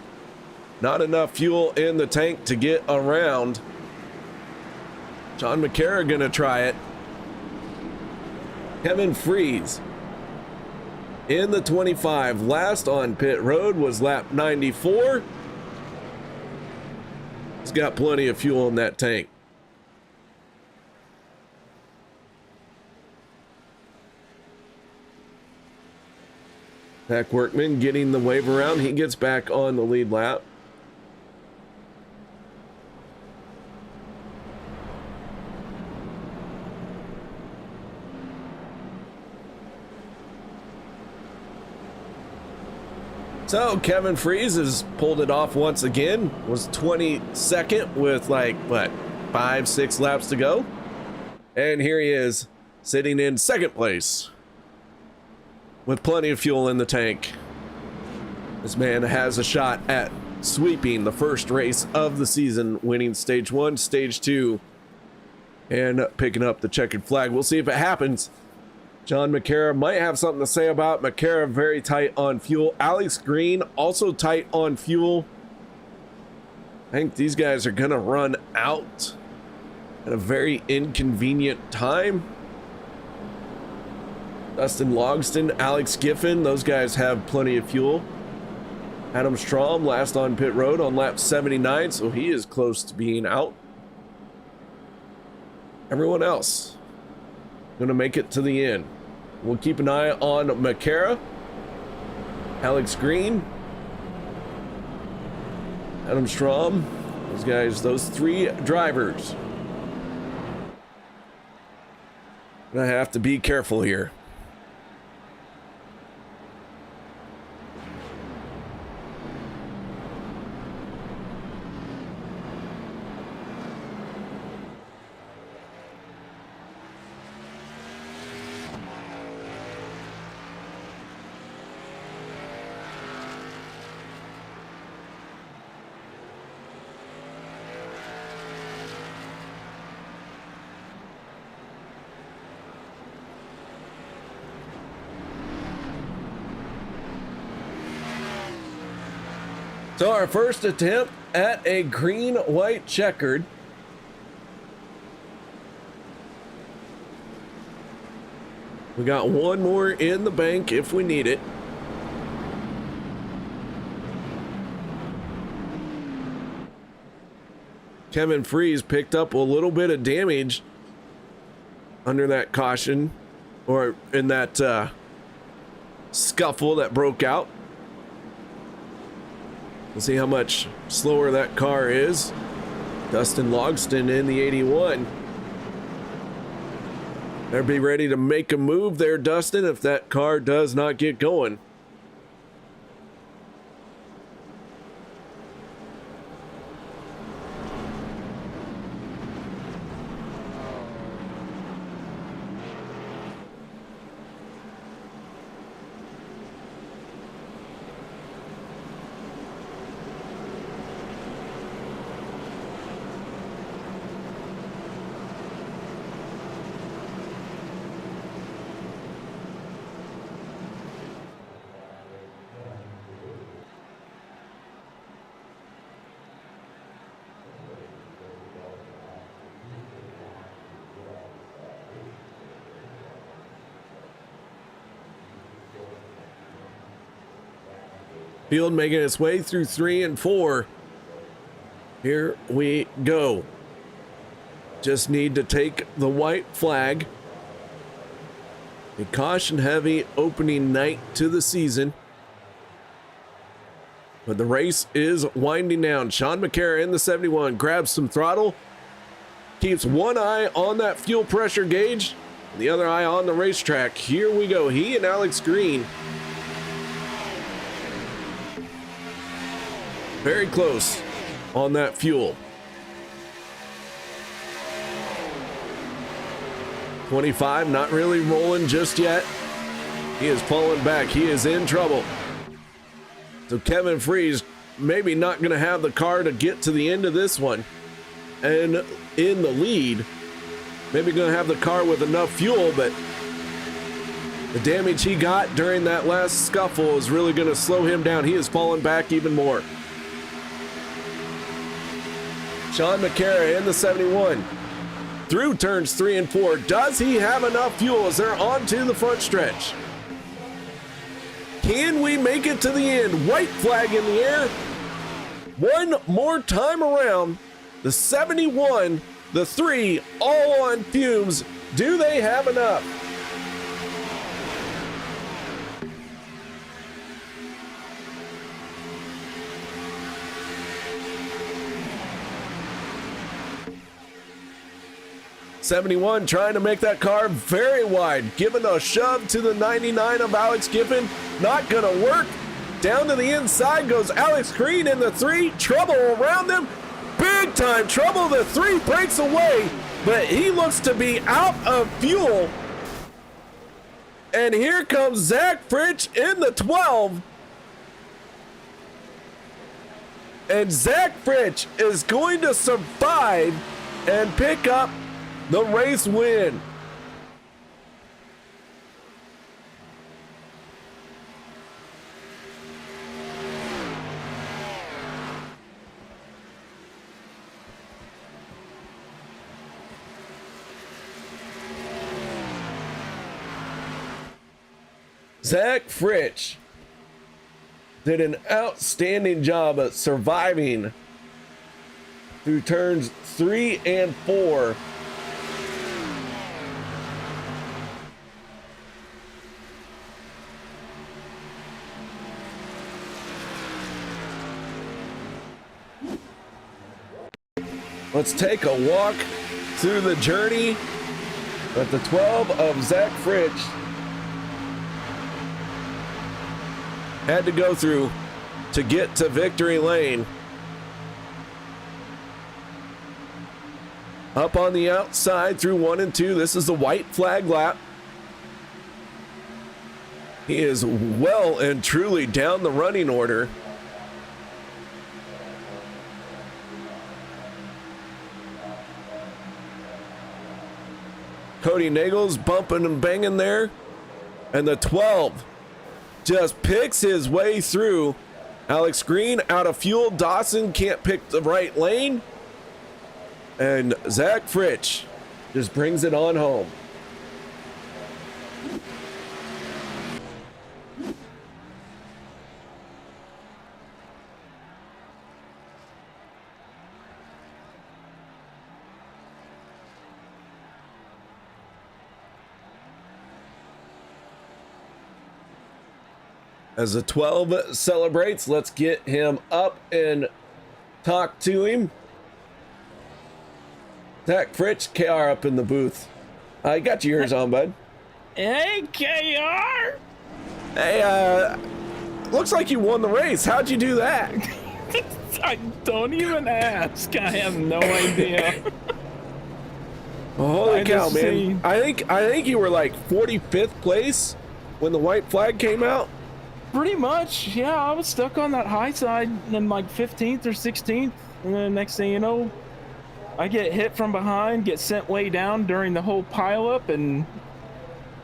Not enough fuel in the tank to get around. John McCarra gonna try it. Kevin Freeze in the 25, last on pit road was lap 94. He's got plenty of fuel in that tank. Zach Workman getting the wave around. He gets back on the lead lap. So Kevin Freeze has pulled it off once again. Was 22nd with like, what, 5-6 laps to go. And here he is sitting in second place with plenty of fuel in the tank. This man has a shot at sweeping the first race of the season, winning stage 1, stage 2, and picking up the checkered flag. We'll see if it happens. John McCarra might have something to say about McCarra, very tight on fuel. Alex Green also tight on fuel. I think these guys are gonna run out at a very inconvenient time. Dustin Logston, Alex Giffen, those guys have plenty of fuel. Adam Strom last on pit road on lap 79, so he is close to being out. Everyone else gonna make it to the end. We'll keep an eye on McCarra, Alex Green, Adam Strom, those guys, those three drivers. Gonna have to be careful here. So our first attempt at a green-white checkered. We got one more in the bank if we need it. Kevin Freeze picked up a little bit of damage under that caution, or in that scuffle that broke out. We'll see how much slower that car is. Dustin Logston in the 81. Better be ready to make a move there, Dustin, if that car does not get going. Field making its way through 3 and 4. Here we go. Just need to take the white flag. A caution heavy opening night to the season. But the race is winding down. Sean McCarra in the 71 grabs some throttle. Keeps one eye on that fuel pressure gauge. The other eye on the racetrack. Here we go. He and Alex Green. Very close on that fuel. 25 not really rolling just yet. He is pulling back. He is in trouble. So Kevin Freeze maybe not going to have the car to get to the end of this one. And in the lead, maybe going to have the car with enough fuel, but the damage he got during that last scuffle is really going to slow him down. He is falling back even more. Sean McCarra in the 71 through turns 3 and 4. Does he have enough fuel as they're onto the front stretch? Can we make it to the end? White flag in the air. One more time around. The 71, the 3, all on fumes. Do they have enough? '71 trying to make that car very wide, giving a shove to the 99 of Alex Giffen. Not gonna work. Down to the inside goes Alex Green in the 3. Trouble around him. Big time trouble. The 3 breaks away, but he looks to be out of fuel. And here comes Zach Fritsch in the 12. And Zach Fritsch is going to survive and pick up the race win. Zach Fritsch did an outstanding job at surviving through turns 3 and 4. Let's take a walk through the journey that the 12 of Zach Fritsch had to go through to get to victory lane. Up on the outside through 1 and 2. This is the white flag lap. He is well and truly down the running order. Cody Nagel's bumping and banging there. And the 12 just picks his way through. Alex Green out of fuel. Dawson can't pick the right lane. And Zach Fritsch just brings it on home. As the 12 celebrates, let's get him up and talk to him. Zach Fritsch, KR up in the booth. You got your ears on, bud. Hey, KR! Hey, looks like you won the race. How'd you do that? I don't even ask. I have no idea. Holy cow, man. I think you were like 45th place when the white flag came out. Pretty much, yeah. I was stuck on that high side in like 15th or 16th. And then next thing you know, I get hit from behind, get sent way down during the whole pileup, and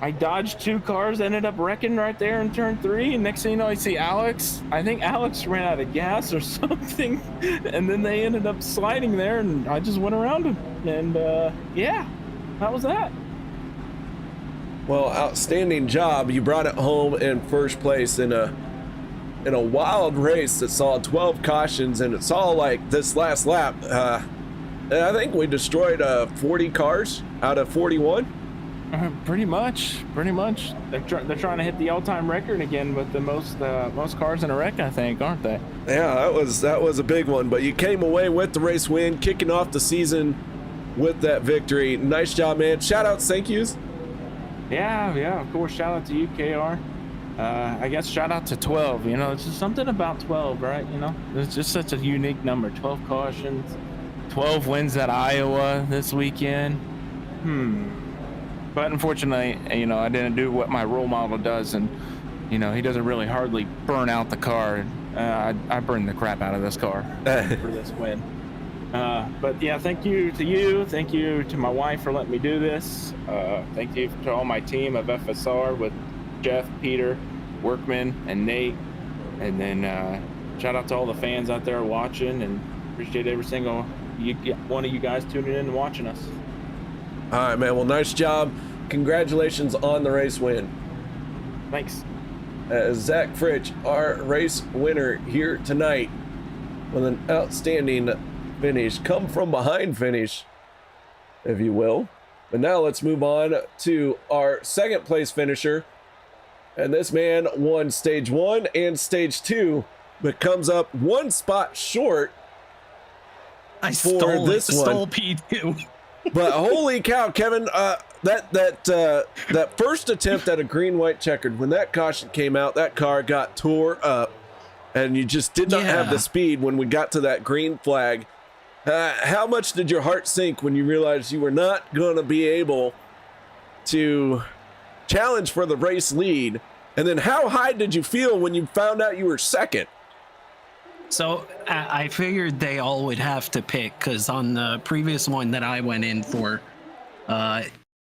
I dodged 2 cars, ended up wrecking right there in turn 3. And next thing you know, I see Alex. I think Alex ran out of gas or something. And then they ended up sliding there, and I just went around him. And yeah, that was that. Well, outstanding job. You brought it home in first place in a in a wild race that saw 12 cautions, and it's all like this last lap. I think we destroyed 40 cars out of 41. Pretty much. They're trying to hit the all-time record again with the most cars in a wreck, I think, aren't they? Yeah, that was a big one. But you came away with the race win, kicking off the season with that victory. Nice job, man. Shout out, thank yous. Yeah, of course. Shout out to you, KR. I guess shout out to 12. You know, it's just something about 12, right? You know, it's just such a unique number. 12 cautions, 12 wins at Iowa this weekend. But unfortunately, you know, I didn't do what my role model does, and you know, he doesn't really hardly burn out the car. I burned the crap out of this car for this win. But yeah, thank you to you. Thank you to my wife for letting me do this. Thank you to all my team of FSR with Jeff, Peter, Workman, and Nate. And then shout out to all the fans out there watching, and appreciate every single one of you guys tuning in and watching us. All right, man. Well, nice job. Congratulations on the race win. Thanks. Zach Fritsch, our race winner here tonight with an outstanding finish, come from behind finish, if you will. But now let's move on to our second place finisher. And this man won stage 1 and stage 2, but comes up one spot short for this one. Stole P2. But holy cow, Kevin, that first attempt at a green-white checkered, when that caution came out, that car got tore up, and you just did not have the speed when we got to that green flag. How much did your heart sink when you realized you were not going to be able to challenge for the race lead? And then how high did you feel when you found out you were second? So I figured they all would have to pick, because on the previous one that I went in for,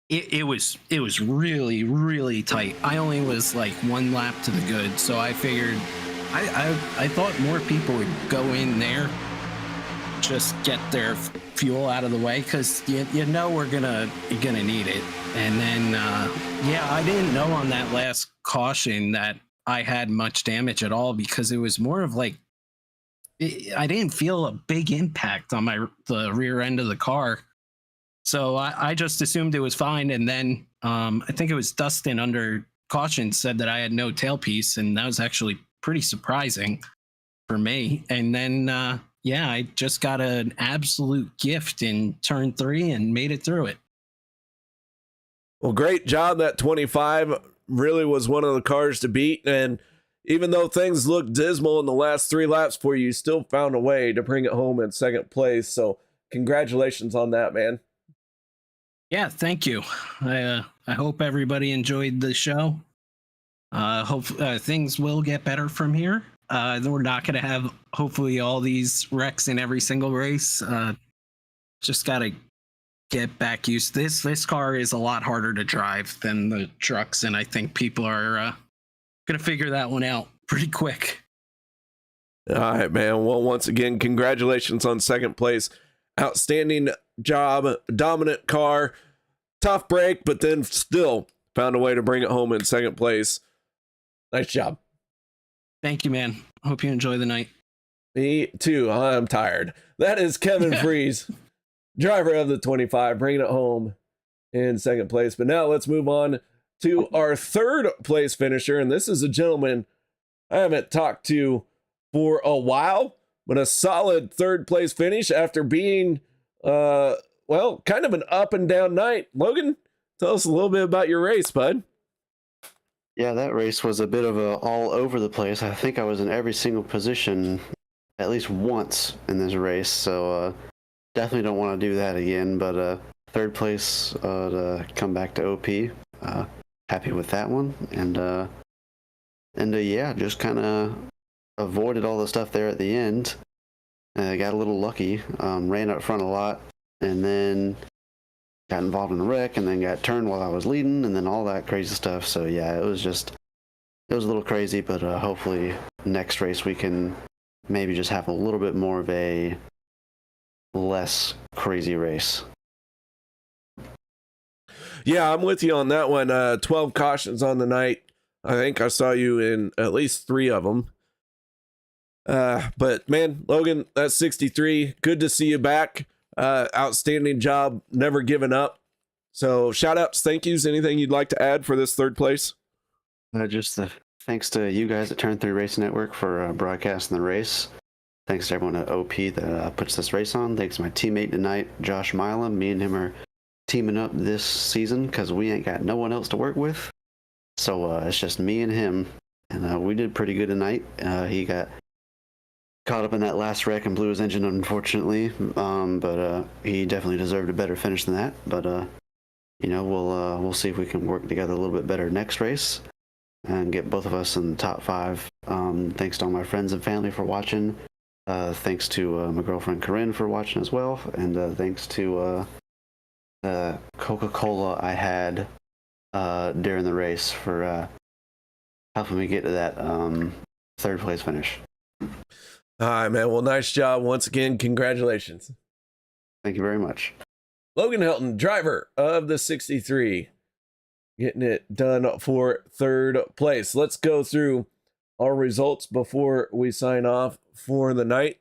it was really, really tight. I only was like one lap to the good, so I figured I thought more people would go in there, just get their fuel out of the way, because you know you're gonna need it. And then I didn't know on that last caution that I had much damage at all, because it was more of like, I didn't feel a big impact on the rear end of the car. So I just assumed it was fine. And then I think it was Dustin under caution said that I had no tailpiece, and that was actually pretty surprising for me. And then I just got an absolute gift in turn 3 and made it through it. Well, great job. That 25 really was one of the cars to beat. And even though things looked dismal in the last 3 laps for you, you still found a way to bring it home in second place. So congratulations on that, man. Yeah, thank you. I hope everybody enjoyed the show. Hope things will get better from here. We're not going to have, hopefully, all these wrecks in every single race. Just got to get back used to this. This car is a lot harder to drive than the trucks, and I think people are going to figure that one out pretty quick. All right, man. Well, once again, congratulations on second place. Outstanding job, dominant car, tough break, but then still found a way to bring it home in second place. Nice job. Thank you, man. Hope you enjoy the night. Me too. I'm tired. That is Kevin Freeze, driver of the 25, bringing it home in second place. But now let's move on to our third place finisher. And this is a gentleman I haven't talked to for a while, but a solid third place finish after being, kind of an up and down night. Logan, tell us a little bit about your race, bud. Yeah, that race was a bit of a all over the place. I think I was in every single position at least once in this race, so definitely don't want to do that again. But third place to come back to OP, happy with that one, and just kind of avoided all the stuff there at the end. Got a little lucky, ran up front a lot, and then got involved in a wreck, and then got turned while I was leading, and then all that crazy stuff. So yeah, it was a little crazy, but hopefully next race we can maybe just have a little bit more of a less crazy race. Yeah, I'm with you on that one. 12 cautions on the night. I think I saw you in at least 3 of them. But man, Logan, that's 63. Good to see you back. Outstanding job, never giving up. So shout outs, thank yous. Anything you'd like to add for this third place? Just thanks to you guys at Turn 3 Racing Network for broadcasting the race. Thanks to everyone at OP that puts this race on. Thanks to my teammate tonight, Josh Milam. Me and him are teaming up this season because we ain't got no one else to work with. So it's just me and him. And we did pretty good tonight. He got caught up in that last wreck and blew his engine, unfortunately. But he definitely deserved a better finish than that. But we'll see if we can work together a little bit better next race and get both of us in the top 5. Thanks to all my friends and family for watching. Thanks to my girlfriend Corinne for watching as well, and thanks to the Coca-Cola I had during the race for helping me get to that third place finish. All right, man. Well, nice job once again. Congratulations. Thank you very much. Logan Hilton, driver of the 63, getting it done for third place. Let's go through our results before we sign off for the night.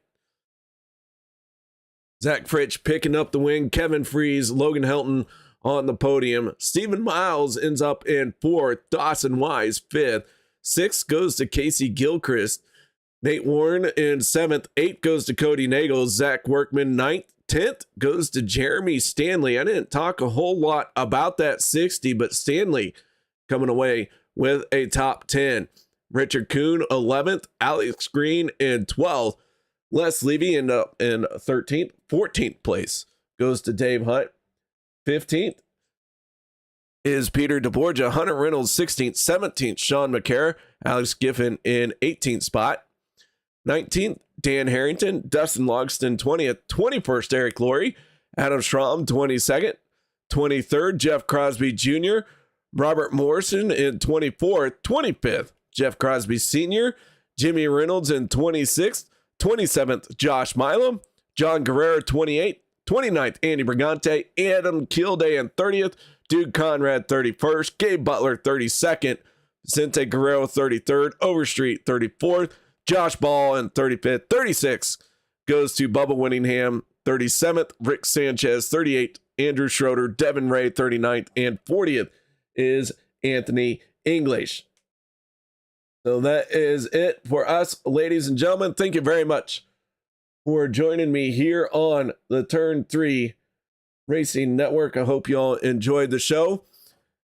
Zach Fritsch picking up the win. Kevin Freeze, Logan Hilton on the podium. Stephen Miles ends up in 4th. Dawson Wise 5th. 6th goes to Casey Gilchrist. Nate Warren in 7th. 8th goes to Cody Nagel. Zach Workman 9th. 10th goes to Jeremy Stanley. I didn't talk a whole lot about that 60, but Stanley coming away with a top 10. Richard Kuhn 11th. Alex Green in 12th. Les Levy in 13th. 14th place goes to Dave Hunt. 15th is Peter DeBorgia. Hunter Reynolds 16th. 17th Sean McCarra. Alex Giffen in 18th spot. 19th Dan Harrington. Dustin Logston 20th. 21st Eric Laurie. Adam Schramm 22nd. 23rd Jeff Crosby Jr. Robert Morrison in 24th. 25th Jeff Crosby Sr. Jimmy Reynolds in 26th. 27th Josh Milam. John Guerrero 28th. 29th Andy Brigante. Adam Kilday in 30th. Dude Conrad 31st. Gabe Butler 32nd. Vicente Guerrero 33rd. Overstreet 34th. Josh Ball in 35th. 36th goes to Bubba Winningham. 37th Rick Sanchez. 38th Andrew Schroeder. Devin Ray 39th. And 40th is Anthony English. So that is it for us, ladies and gentlemen. Thank you very much for joining me here on the Turn 3 Racing Network. I hope y'all enjoyed the show,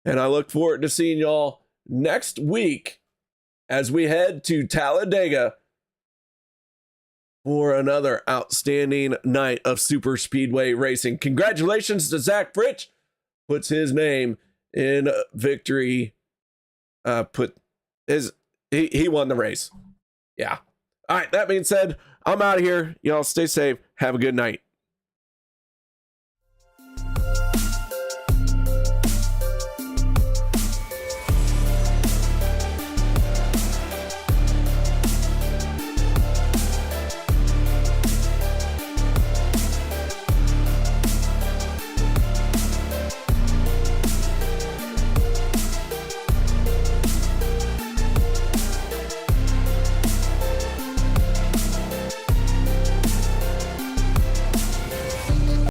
and I look forward to seeing y'all next week as we head to Talladega for another outstanding night of super speedway racing. Congratulations to Zach Fritsch. Puts his name in victory. He won the race. Yeah. All right. That being said, I'm out of here. Y'all stay safe. Have a good night.